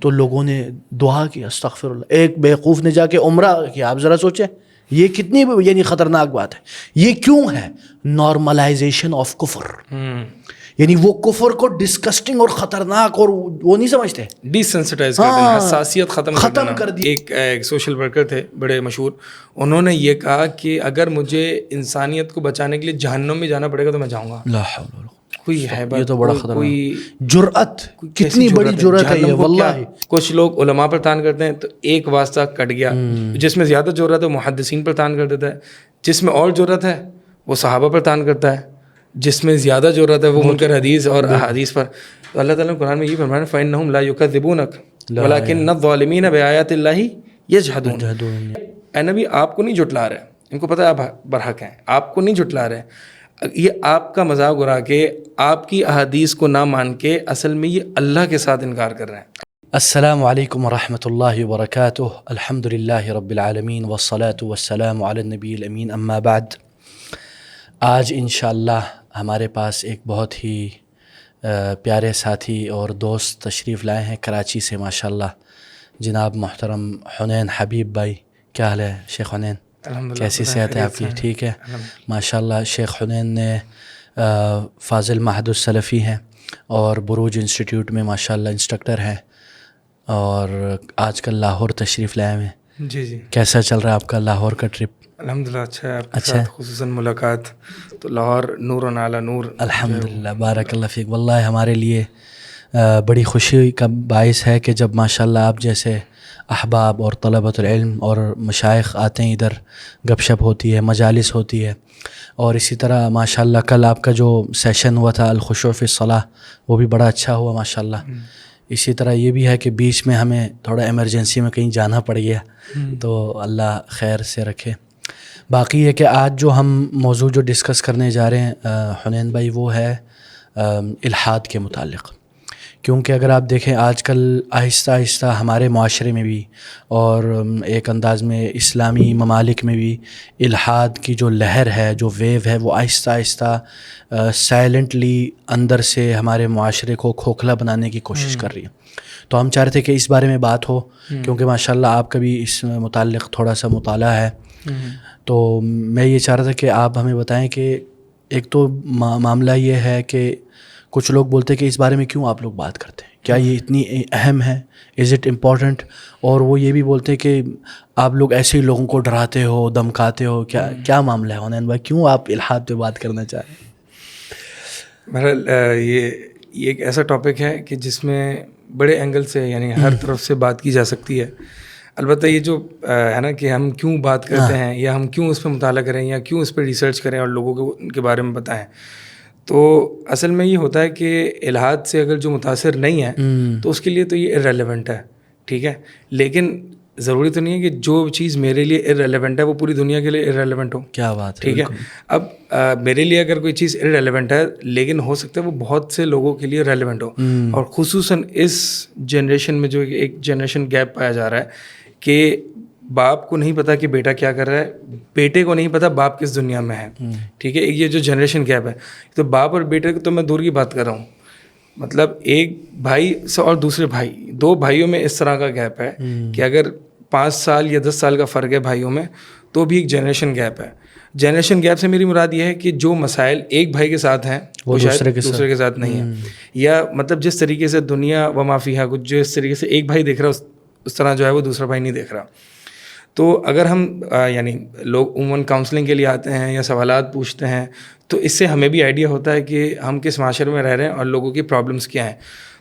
تو لوگوں نے دعا کی استغفر اللہ. ایک بیوقوف نے جا کے عمرہ کیا. آپ ذرا سوچیں یہ کتنی یعنی خطرناک بات ہے. یہ کیوں ہے؟ نارملائزیشن آف کفر. یعنی وہ کفر کو ڈسکسٹنگ اور خطرناک اور وہ نہیں سمجھتے، ڈیسنسٹائز کر دینا، حساسیت ختم کر دی. ایک سوشل ورکر تھے بڑے مشہور، انہوں نے یہ کہا کہ اگر مجھے انسانیت کو بچانے کے لیے جہنم میں جانا پڑے گا تو میں جاؤں گا. لا حول ولا قوة. کوئی ہے یہ تو بڑا خطرہ، کوئی جرأت، کتنی بڑی جرأت ہے یہ واللہ. کچھ لوگ علماء پر تان کرتے ہیں تو ایک واسطہ کٹ گیا. جس میں زیادہ جرأت ہے محدثین پر تان کر دیتا ہے، جس میں اور جرأت ہے وہ صحابہ پر تان کرتا ہے، جس میں زیادہ جرأت ہے وہ منکر حدیث اور احادیث پر. تو اللہ تعالیٰ نے قرآن میں یہ فرمایا فَإِنَّهُمْ لَا يُكَذِّبُونَكَ وَلَكِنَّ الظَّالِمِينَ بِآيَاتِ اللَّهِ يَجْحَدُونَ. اے نبی آپ کو نہیں جھٹلا رہے، ان کو پتہ ہے آپ برحق ہیں، آپ کو نہیں جھٹلا رہے. یہ آپ کا مذاق اڑا کے آپ کی احادیث کو نہ مان کے اصل میں یہ اللہ کے ساتھ انکار کر رہے ہیں. السلام علیکم ورحمۃ اللہ وبرکاتہ. الحمد للہ رب العالمین والصلاة والسلام علی النبی الامین. اما بعد، آج انشاءاللہ ہمارے پاس ایک بہت ہی پیارے ساتھی اور دوست تشریف لائے ہیں کراچی سے ماشاءاللہ، جناب محترم حنین حبیب بھائی. کیا حال ہے شیخ حنین؟ کیسی صحت ہے آپ کی؟ ٹھیک ہے ماشاءاللہ. شیخ حنین نے فاضل معہد السلفی ہیں اور بروج انسٹیٹیوٹ میں ماشاءاللہ انسٹرکٹر ہیں، اور آج کل لاہور تشریف لائے ہیں. جی جی، کیسا چل رہا ہے آپ کا لاہور کا ٹرپ؟ الحمدللہ اچھا ہے. آپ کے ساتھ خصوصاً ملاقات تو لاہور نور و نالا نور. الحمدللہ، بارک اللہ فیک. واللہ ہمارے لیے بڑی خوشی کا باعث ہے کہ جب ماشاءاللہ آپ جیسے احباب اور طلبۃ العلم اور مشائخ آتے ہیں، ادھر گپ شپ ہوتی ہے، مجالس ہوتی ہے. اور اسی طرح ماشاءاللہ کل آپ کا جو سیشن ہوا تھا الخشوع فی الصلاۃ، وہ بھی بڑا اچھا ہوا ماشاءاللہ. اسی طرح یہ بھی ہے کہ بیچ میں ہمیں تھوڑا ایمرجنسی میں کہیں جانا پڑ گیا، تو اللہ خیر سے رکھے. باقی ہے کہ آج جو ہم موضوع جو ڈسکس کرنے جا رہے ہیں حنین بھائی، وہ ہے الحاد کے متعلق. کیونکہ اگر آپ دیکھیں آج کل آہستہ آہستہ ہمارے معاشرے میں بھی اور ایک انداز میں اسلامی ممالک میں بھی الحاد کی جو لہر ہے، جو ویو ہے، وہ آہستہ آہستہ سائلنٹلی اندر سے ہمارے معاشرے کو کھوکھلا بنانے کی کوشش کر رہی ہے. تو ہم چاہ رہے تھے کہ اس بارے میں بات ہو، کیونکہ ماشاءاللہ آپ کا بھی اس متعلق تھوڑا سا مطالعہ ہے. تو میں یہ چاہ رہا تھا کہ آپ ہمیں بتائیں کہ ایک تو معاملہ یہ ہے کہ کچھ لوگ بولتے ہیں کہ اس بارے میں کیوں آپ لوگ بات کرتے ہیں، کیا یہ اتنی اہم ہے، از اٹ امپورٹنٹ؟ اور وہ یہ بھی بولتے ہیں کہ آپ لوگ ایسے ہی لوگوں کو ڈراتے ہو، دمکاتے ہو. کیا معاملہ ہے حنین بھائی، کیوں آپ الحاد پہ بات کرنا چاہ رہے ہیں؟ بہرحال یہ ایک ایسا ٹاپک ہے کہ جس میں بڑے اینگل سے یعنی ہر طرف سے بات کی جا سکتی ہے. البتہ یہ جو ہے نا کہ ہم کیوں بات کرتے ہیں یا ہم کیوں اس پہ مطالعہ کریں یا کیوں اس پہ ریسرچ کریں اور لوگوں کو ان کے بارے میں بتائیں، تو اصل میں یہ ہوتا ہے کہ الحاد سے اگر جو متاثر نہیں ہے تو اس کے لیے تو یہ ارریلیونٹ ہے، ٹھیک ہے. لیکن ضروری تو نہیں ہے کہ جو چیز میرے لیے ارریلیونٹ ہے وہ پوری دنیا کے لیے ارریلیونٹ ہو. کیا بات ہے، ٹھیک ہے. اب میرے لیے اگر کوئی چیز ارریلیونٹ ہے لیکن ہو سکتا ہے وہ بہت سے لوگوں کے لیے ریلیونٹ ہو. اور خصوصاً اس جنریشن میں جو ایک جنریشن گیپ پایا جا رہا ہے کہ باپ کو نہیں پتا کہ بیٹا کیا کر رہا ہے، بیٹے کو نہیں پتا باپ کس دنیا میں ہے. ٹھیک ہے، یہ جو جنریشن گیپ ہے، تو باپ اور بیٹے کو تو میں دور کی بات کر رہا ہوں، مطلب ایک بھائی سے اور دوسرے بھائی، دو بھائیوں میں اس طرح کا گیپ ہے کہ اگر 5 سال یا 10 سال کا فرق ہے بھائیوں میں تو بھی ایک جنریشن گیپ ہے. جنریشن گیپ سے میری مراد یہ ہے کہ جو مسائل ایک بھائی کے ساتھ ہیں وہ شاید دوسرے کے ساتھ نہیں ہیں، یا مطلب جس طریقے سے دنیا و ما فیہا کچھ جس طریقے سے ایک بھائی دیکھ رہا ہے اس طرح جو ہے وہ دوسرا بھائی نہیں دیکھ رہا. تو اگر ہم یعنی لوگ عموماً کاؤنسلنگ کے لیے آتے ہیں یا سوالات پوچھتے ہیں تو اس سے ہمیں بھی آئیڈیا ہوتا ہے کہ ہم کس معاشرے میں رہ رہے ہیں اور لوگوں کی پرابلمس کیا ہیں.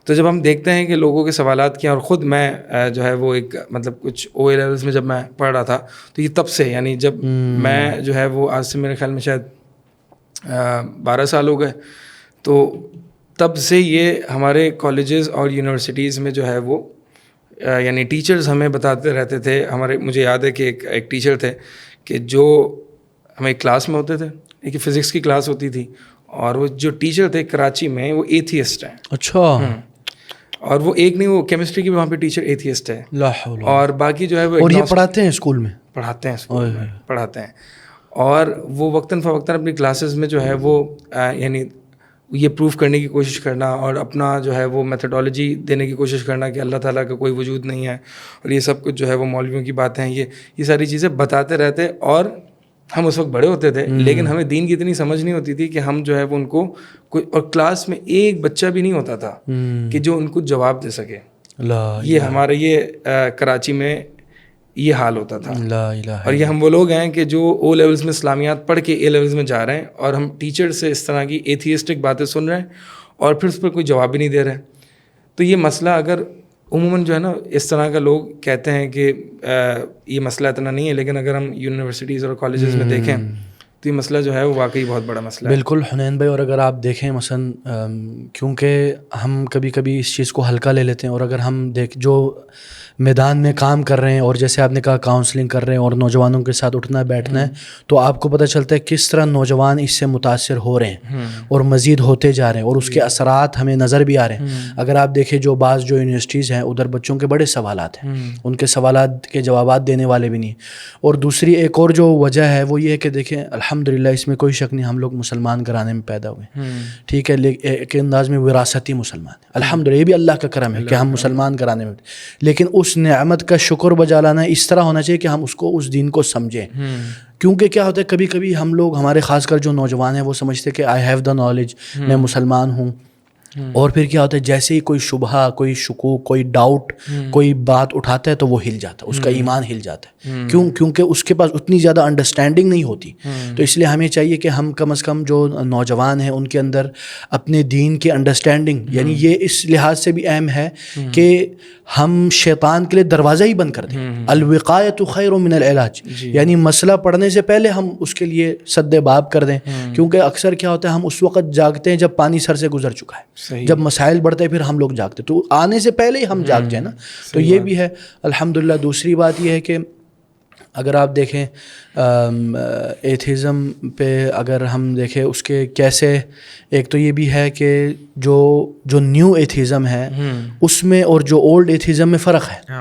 تو جب ہم دیکھتے ہیں کہ لوگوں کے سوالات کیا، اور خود میں جو ہے وہ ایک مطلب کچھ او اے لیولس میں جب میں پڑھ رہا تھا تو یہ تب سے یعنی جب میں جو ہے وہ آج سے میرے خیال میں شاید 12 سال ہو گئے، تو تب سے یہ ہمارے کالجز اور یونیورسٹیز میں جو ہے وہ یعنی ٹیچرز ہمیں بتاتے رہتے تھے. مجھے یاد ہے کہ ایک ٹیچر تھے کہ جو ہمیں کلاس میں ہوتے تھے ایک فزکس کی کلاس ہوتی تھی اور وہ جو ٹیچر تھے کراچی میں وہ ایتھیسٹ ہیں. اچھا. اور وہ ایک نہیں, وہ کیمسٹری کی بھی وہاں پہ ٹیچر ایتھیسٹ ہے. لا حول. اور باقی جو ہے وہ اور یہ پڑھاتے ہیں اسکول میں؟ پڑھاتے ہیں. اور وہ وقتاً فوقتاً اپنی کلاسز میں جو ہے وہ یعنی یہ پروف کرنے کی کوشش کرنا اور اپنا جو ہے وہ میتھڈالوجی دینے کی کوشش کرنا کہ اللہ تعالیٰ کا کوئی وجود نہیں ہے اور یہ سب کچھ جو ہے وہ مولویوں کی باتیں ہیں, یہ ساری چیزیں بتاتے رہتے. اور ہم اس وقت بڑے ہوتے تھے لیکن ہمیں دین کی اتنی سمجھ نہیں ہوتی تھی کہ ہم جو ہے وہ ان کو کوئی, اور کلاس میں ایک بچہ بھی نہیں ہوتا تھا کہ جو ان کو جواب دے سکے. یہ ہمارے یہ کراچی میں یہ حال ہوتا تھا. اور یہ ہم وہ لوگ ہیں کہ جو او لیولز میں اسلامیات پڑھ کے اے لیولز میں جا رہے ہیں اور ہم ٹیچر سے اس طرح کی ایتھیسٹک باتیں سن رہے ہیں اور پھر اس پر کوئی جواب بھی نہیں دے رہے. تو یہ مسئلہ اگر عموماً جو ہے نا اس طرح کا لوگ کہتے ہیں کہ یہ مسئلہ اتنا نہیں ہے, لیکن اگر ہم یونیورسٹیز اور کالجز میں دیکھیں تو یہ مسئلہ جو ہے وہ واقعی بہت بڑا مسئلہ ہے. بالکل حنین بھائی. اور اگر آپ دیکھیں مثلا کیونکہ ہم کبھی کبھی اس چیز کو ہلکا لے لیتے ہیں, اور اگر ہم جو میدان میں کام کر رہے ہیں اور جیسے آپ نے کہا کاؤنسلنگ کر رہے ہیں اور نوجوانوں کے ساتھ اٹھنا بیٹھنا ہے, تو آپ کو پتہ چلتا ہے کس طرح نوجوان اس سے متاثر ہو رہے ہیں اور مزید ہوتے جا رہے ہیں, اور اس کے اثرات ہمیں نظر بھی آ رہے ہیں. اگر آپ دیکھیں جو بعض جو یونیورسٹیز ہیں ادھر بچوں کے بڑے سوالات ہیں, ان کے سوالات کے جوابات دینے والے بھی نہیں. اور دوسری ایک اور جو وجہ ہے وہ یہ ہے کہ دیکھیں الحمدللہ اس میں کوئی شک نہیں, ہم لوگ مسلمان گھرانے میں پیدا ہوئے ہیں, ٹھیک ہے, ایک انداز میں وراثتی مسلمان ہیں الحمدللہ, یہ بھی اللہ کا کرم ہے کہ ہم مسلمان گھرانے میں. لیکن اس نعمت کا شکر بجا لانا اس طرح ہونا چاہیے کہ ہم اس دین کو سمجھیں. کیونکہ کیا ہوتا ہے کبھی کبھی ہم لوگ, ہمارے خاص کر جو نوجوان ہیں, وہ سمجھتے کہ آئی ہیو دا نالج, میں مسلمان ہوں, اور پھر کیا ہوتا ہے جیسے ہی کوئی شبہہ, کوئی شکوک, کوئی ڈاؤٹ, کوئی بات اٹھاتا ہے تو وہ ہل جاتا ہے, اس کا ایمان ہل جاتا ہے. کیونکہ اس کے پاس اتنی زیادہ انڈرسٹینڈنگ نہیں ہوتی. تو اس لیے ہمیں چاہیے کہ ہم کم از کم جو نوجوان ہیں ان کے اندر اپنے دین کی انڈرسٹینڈنگ, یعنی یہ اس لحاظ سے بھی اہم ہے کہ ہم شیطان کے لیے دروازہ ہی بند کر دیں. الوقایۃ خیر من العلاج, یعنی مسئلہ پڑھنے سے پہلے ہم اس کے لیے سد باب کر دیں. کیونکہ اکثر کیا ہوتا ہے ہم اس وقت جاگتے ہیں جب پانی سر سے گزر چکا ہے, جب مسائل بڑھتے ہیں پھر ہم لوگ جاگتے, تو آنے سے پہلے ہی ہم جاگ جائیں نا. تو یہ بھی ہے الحمدللہ. دوسری بات یہ ہے کہ اگر آپ دیکھیں ایتھیزم پہ اگر ہم دیکھیں اس کے کیسے, ایک تو یہ بھی ہے کہ جو نیو ایتھیزم ہے اس میں اور جو اولڈ ایتھیزم میں فرق ہے.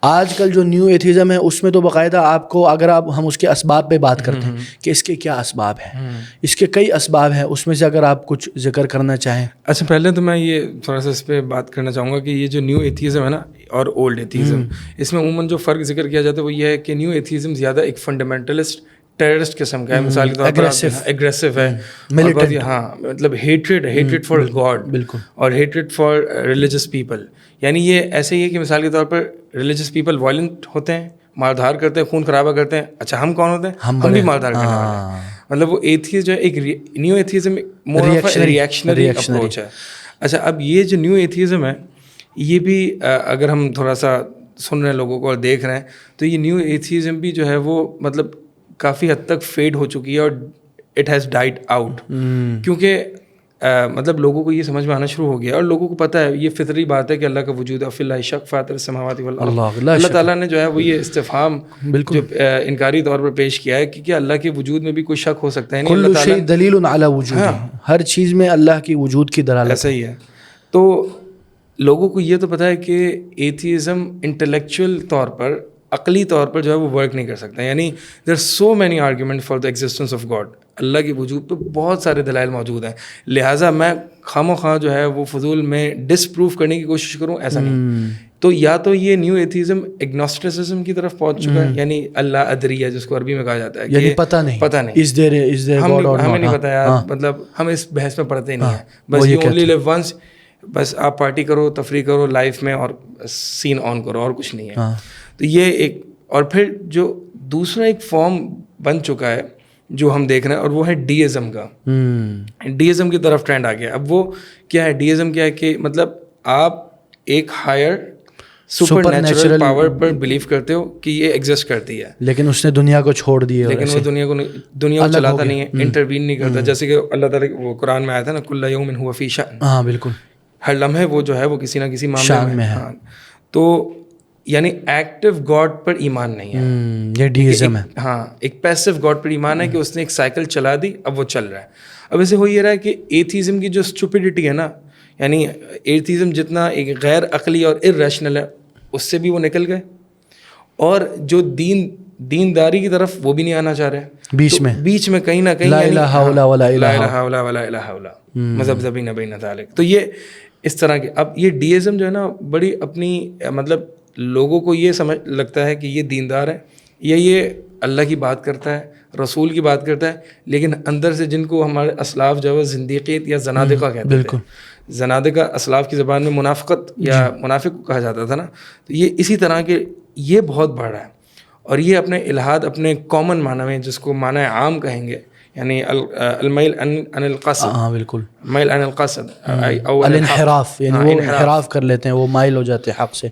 آج کل جو نیو ایتھیزم ہے اس میں تو باقاعدہ آپ کو, اگر ہم اس کے اسباب پہ بات کرتے ہیں کہ اس کے کیا اسباب ہیں, اس کے کئی اسباب ہیں, اس میں سے اگر آپ کچھ ذکر کرنا چاہیں. اچھا, پہلے تو میں یہ تھوڑا سا اس پہ بات کرنا چاہوں گا کہ یہ جو نیو ایتھیزم ہے نا اور اولڈ ایتھیزم, اس میں عموماً جو فرق ذکر کیا جاتا ہے وہ یہ ہے کہ نیو ایتھیزم زیادہ ایک فنڈامنٹلسٹ ٹیررسٹ قسم کا ہے. مثال کے طور پر اگریسو ہے, ہاں, مطلب ہیٹریڈ فار گاڈ, بالکل, اور ہیٹریڈ فار ریلیجس پیپل. یعنی یہ ایسے ہی ہے کہ مثال کے طور پر ریلیجس پیپل وائلنٹ ہوتے ہیں, ماردھار کرتے ہیں, خون خرابہ کرتے ہیں. اچھا, ہم کون ہوتے ہیں؟ ہم بھی ماردھار کرنے والے ہیں. مطلب وہ ایتھیسٹ جو ہے ایک new atheism more of a reactionary approach ہے. اچھا, اب یہ جو نیو ایتھیزم ہے یہ بھی اگر ہم تھوڑا سا سن رہے ہیں لوگوں کو اور دیکھ رہے ہیں تو یہ نیو ایتھیزم بھی جو ہے وہ مطلب کافی حد تک فیڈ ہو چکی ہے اور اٹ ہیز ڈائڈ آؤٹ. کیونکہ مطلب لوگوں کو یہ سمجھ میں آنا شروع ہو گیا اور لوگوں کو پتہ ہے, یہ فطری بات ہے کہ اللہ کا وجود ہے, فی اللہ شک فاطر السماوات والارض. اللہ تعالیٰ نے جو ہے وہ یہ استفہام جو انکاری طور پر پیش کیا ہے کہ کیا اللہ کے وجود میں بھی کوئی شک ہو سکتا ہے؟ نہیں, اللہ تعالیٰ دلیل علی وجود, ہر چیز میں اللہ کی وجود کی دلالت. ایسا ہی ہے. تو لوگوں کو یہ تو پتہ ہے کہ ایتھیزم انٹلیکچوئل طور پر, عقلی طور پر جو ہے وہ ورک نہیں کر سکتا. یعنی there are so many argument for the existence of God, Allah کے وجود پہ بہت سارے دلائل موجود ہیں. لہٰذا میں خواہ مخواہ جو ہے وہ فضول میں ڈس پروف کرنے کی کوشش کروں, ایسا نہیں. تو یا تو یہ نیو ایتھیزم ایگنوسٹسزم کی طرف پہنچ چکا ہے, یعنی اللہ ادری ہے جس کو عربی میں کہا جاتا ہے, یعنی پتہ نہیں, ہمیں نہیں پتہ یار, مطلب ہم اس بحث میں پڑھتے ہی نہیں ہیں. بس یو اونلی لیو ونس, بس آپ پارٹی کرو, تفریح کرو لائف میں اور سین آن کرو, اور کچھ نہیں ہے. تو یہ ایک, اور پھر جو دوسرا ایک فارم بن چکا ہے جو ہم دیکھ رہے ہیں اور وہ ہے ڈی ازم کا. ڈی ازم کی طرف ٹرینڈ آ گیا. اب وہ کیا ہے, ڈی ازم کیا ہے کہ مطلب آپ ایک ہائر سپر نیچرل پاور پر بلیو کرتے ہو کہ یہ ایگزسٹ کرتی ہے, لیکن اس نے دنیا کو چھوڑ دیا, لیکن وہ دنیا کو چلاتا نہیں ہے, انٹروین نہیں کرتا. جیسے کہ اللہ تعالیٰ وہ قرآن میں آیا تھا نا, کل یوم هو فی شأن. ہاں بالکل, ہر لمحے وہ جو ہے وہ کسی نہ کسی معاملے میں. ہاں, تو یعنی ایکٹیو گاڈ پر ایمان نہیں ہے، یہ ڈیزم ہے. ہاں ایک پیسو گاڈ پر ایمان ہے کہ اس نے ایک سائیکل چلا دی، اب وہ چل رہا ہے. اب ایسے ہو یہ رہا ہے کہ ایتھیزم کی جو اسٹوپیڈیٹی ہے نا، یعنی ایتھیزم جتنا ایک غیر عقلی اور ارریشنل ہے، اس سے بھی وہ نکل گئے، اور جو دینداری کی طرف وہ بھی نہیں آنا چاہ رہے، بیچ میں کہیں نہ کہیں لا الہ الا ولا الہ الا ولا الہ الا مذبذبین بین ذالک. تو یہ اس طرح کے اب یہ ڈیزم جو ہے نا بڑی اپنی مطلب لوگوں کو یہ سمجھ لگتا ہے کہ یہ دیندار ہے یا یہ اللہ کی بات کرتا ہے، رسول کی بات کرتا ہے، لیکن اندر سے جن کو ہمارے اسلاف جو ہے زندیقیت یا زنادقہ کہتے تھے، زنادقہ اسلاف کی زبان میں منافقت یا منافق کہا جاتا تھا نا، تو یہ اسی طرح کے یہ بہت بڑھ رہا ہے. اور یہ اپنے الہاد اپنے کامن معنی میں جس کو معنی عام کہیں گے، یعنی المیل عن القصد، ہاں بالکل، میل عن القصد او الانحراف، یعنی وہ انحراف کر لیتے ہیں، وہ مائل ہو جاتے ہیں حق سے.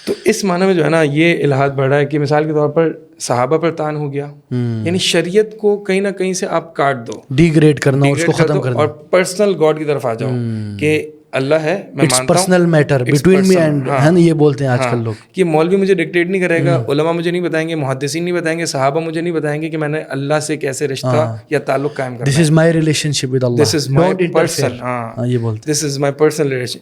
تو اس معنی میں جو ہے نا یہ الہاد بڑھ رہا ہے کہ مثال کے طور پر صحابہ پر تان ہو گیا، یعنی شریعت کو کہیں نہ کہیں سے آپ کاٹ دو، ڈی گریڈ کرنا، اس کو ختم کر دو، اور پرسنل گاڈ کی طرف آ جاؤ کہ اللہ ہے، میں مانتا ہوں، personal matter between me and, ہے نا، یہ بولتے ہیں آج کل لوگ کہ مولوی مجھے ڈکٹیٹ نہیں کرے گا، علماء مجھے نہیں بتائیں گے، محدثین نہیں بتائیں گے، صحابہ مجھے نہیں بتائیں گے کہ میں نے اللہ سے کیسے رشتہ یا تعلق قائم کرنا ہے. This is my relationship with Allah, this is my personal, ہاں یہ بولتے ہیں، this is my personal relation.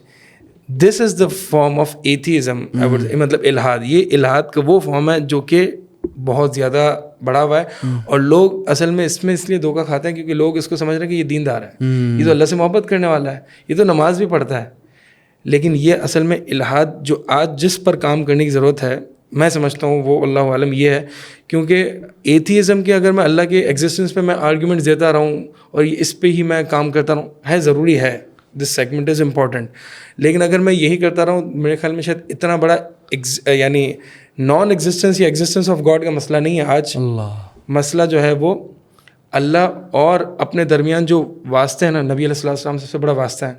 This is the form of atheism, مطلب الہاد. یہ الہاد کا وہ فارم ہے جو کہ بہت زیادہ بڑا ہوا ہے، اور لوگ اصل میں اس لیے دھوکہ کھاتے ہیں کیونکہ لوگ اس کو سمجھ رہے ہیں کہ یہ دیندار ہے، یہ تو اللہ سے محبت کرنے والا ہے، یہ تو نماز بھی پڑھتا ہے. لیکن یہ اصل میں الہاد جو آج جس پر کام کرنے کی ضرورت ہے، میں سمجھتا ہوں وہ اللہ عالم یہ ہے، کیونکہ ایتھیزم کے اگر میں اللہ کے ایگزسٹنس پہ میں آرگیومنٹ دیتا رہوں اور اس پہ ہی میں کام کرتا رہوں، ہے ضروری ہے، دس سیگمنٹ از امپورٹنٹ، لیکن اگر میں یہی کرتا رہوں، میرے خیال میں شاید اتنا بڑا یعنی نان ایگزسٹنس یا ایگزسٹنس آف گاڈ کا مسئلہ نہیں ہے آج. مسئلہ جو ہے وہ اللہ اور اپنے درمیان جو واسطے ہیں نا، نبی علیہ السلام سب سے بڑا واسطہ ہے،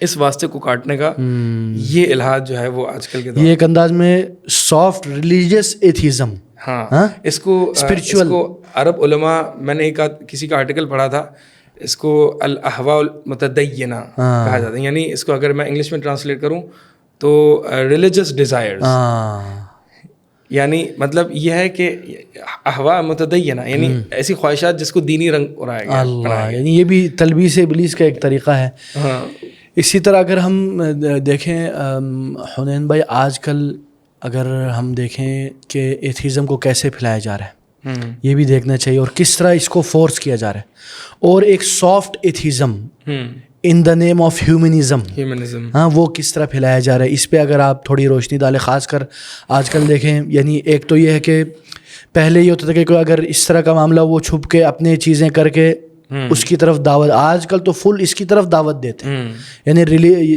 اس واسطے کو کاٹنے کا یہ الہاد جو ہے وہ آج کل کے دور، یہ ایک انداز میں سافٹ ریلیجیس ایتھیزم. ہاں اس کو اسپرچول، اس کو عرب علماء، میں نے ایک کسی کا آرٹیکل پڑھا تھا، اس کو الاہواء المتدینہ کہا جاتا ہے، یعنی اس کو اگر میں انگلش میں ٹرانسلیٹ کروں تو ریلیجس ڈیزائرز، یعنی مطلب یہ ہے کہ احواء متدینہ یعنی ایسی خواہشات جس کو دینی رنگ اڑایا گیا. اللہ، یعنی یہ بھی تلبیس ابلیس کا ایک طریقہ ہے. اسی طرح اگر ہم دیکھیں حنین بھائی، آج کل اگر ہم دیکھیں کہ ایتھیزم کو کیسے پھیلایا جا رہا ہے، یہ بھی دیکھنا چاہیے، اور کس طرح اس کو فورس کیا جا رہا ہے. اور ایک soft atheism in the name of humanism, ہاں، وہ کس طرح پھیلایا جا رہا ہے، اس پہ اگر آپ تھوڑی روشنی ڈالیں. خاص کر آج کل دیکھیں، یعنی ایک تو یہ ہے کہ پہلے یہ ہوتا تھا کہ کوئی اگر اس طرح کا معاملہ وہ چھپ کے اپنے چیزیں کر کے اس کی طرف دعوت، آج کل تو فل اس کی طرف دعوت دیتے ہیں،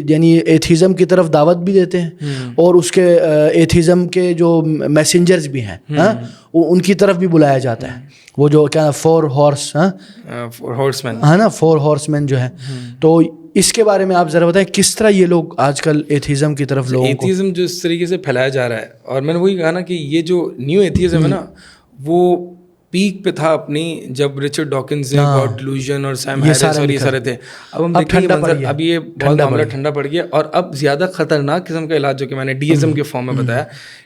یعنی ایتھیزم کی طرف دعوت بھی دیتے ہیں، اور اس کے ایتھیزم کے جو میسنجرز بھی ہیں ان کی طرف بھی بلایا جاتا ہے، وہ جو کیا فور ہارس مین جو ہے. تو اس کے بارے میں آپ ذرا بتائیں کس طرح یہ لوگ آج کل ایتھیزم کی طرف لوگوں کو، ایتھیزم جو اس طریقے سے پھیلایا جا رہا ہے. اور میں نے وہی کہا نا کہ یہ جو نیو ایتھیزم ہے نا، وہ پیک پہ تھا اپنی، جب رچرڈ ڈاکنز نے گاڈ ڈیلوژن اور سیم ہیرس اور یہ سارے تھے. اب ہم دیکھیں یہ منظر، اب یہ بہت معاملہ ٹھنڈا پڑ گیا، اور اب زیادہ خطرناک قسم کا علاج جو کہ میں نے ڈیزم کے فارم میں بتایا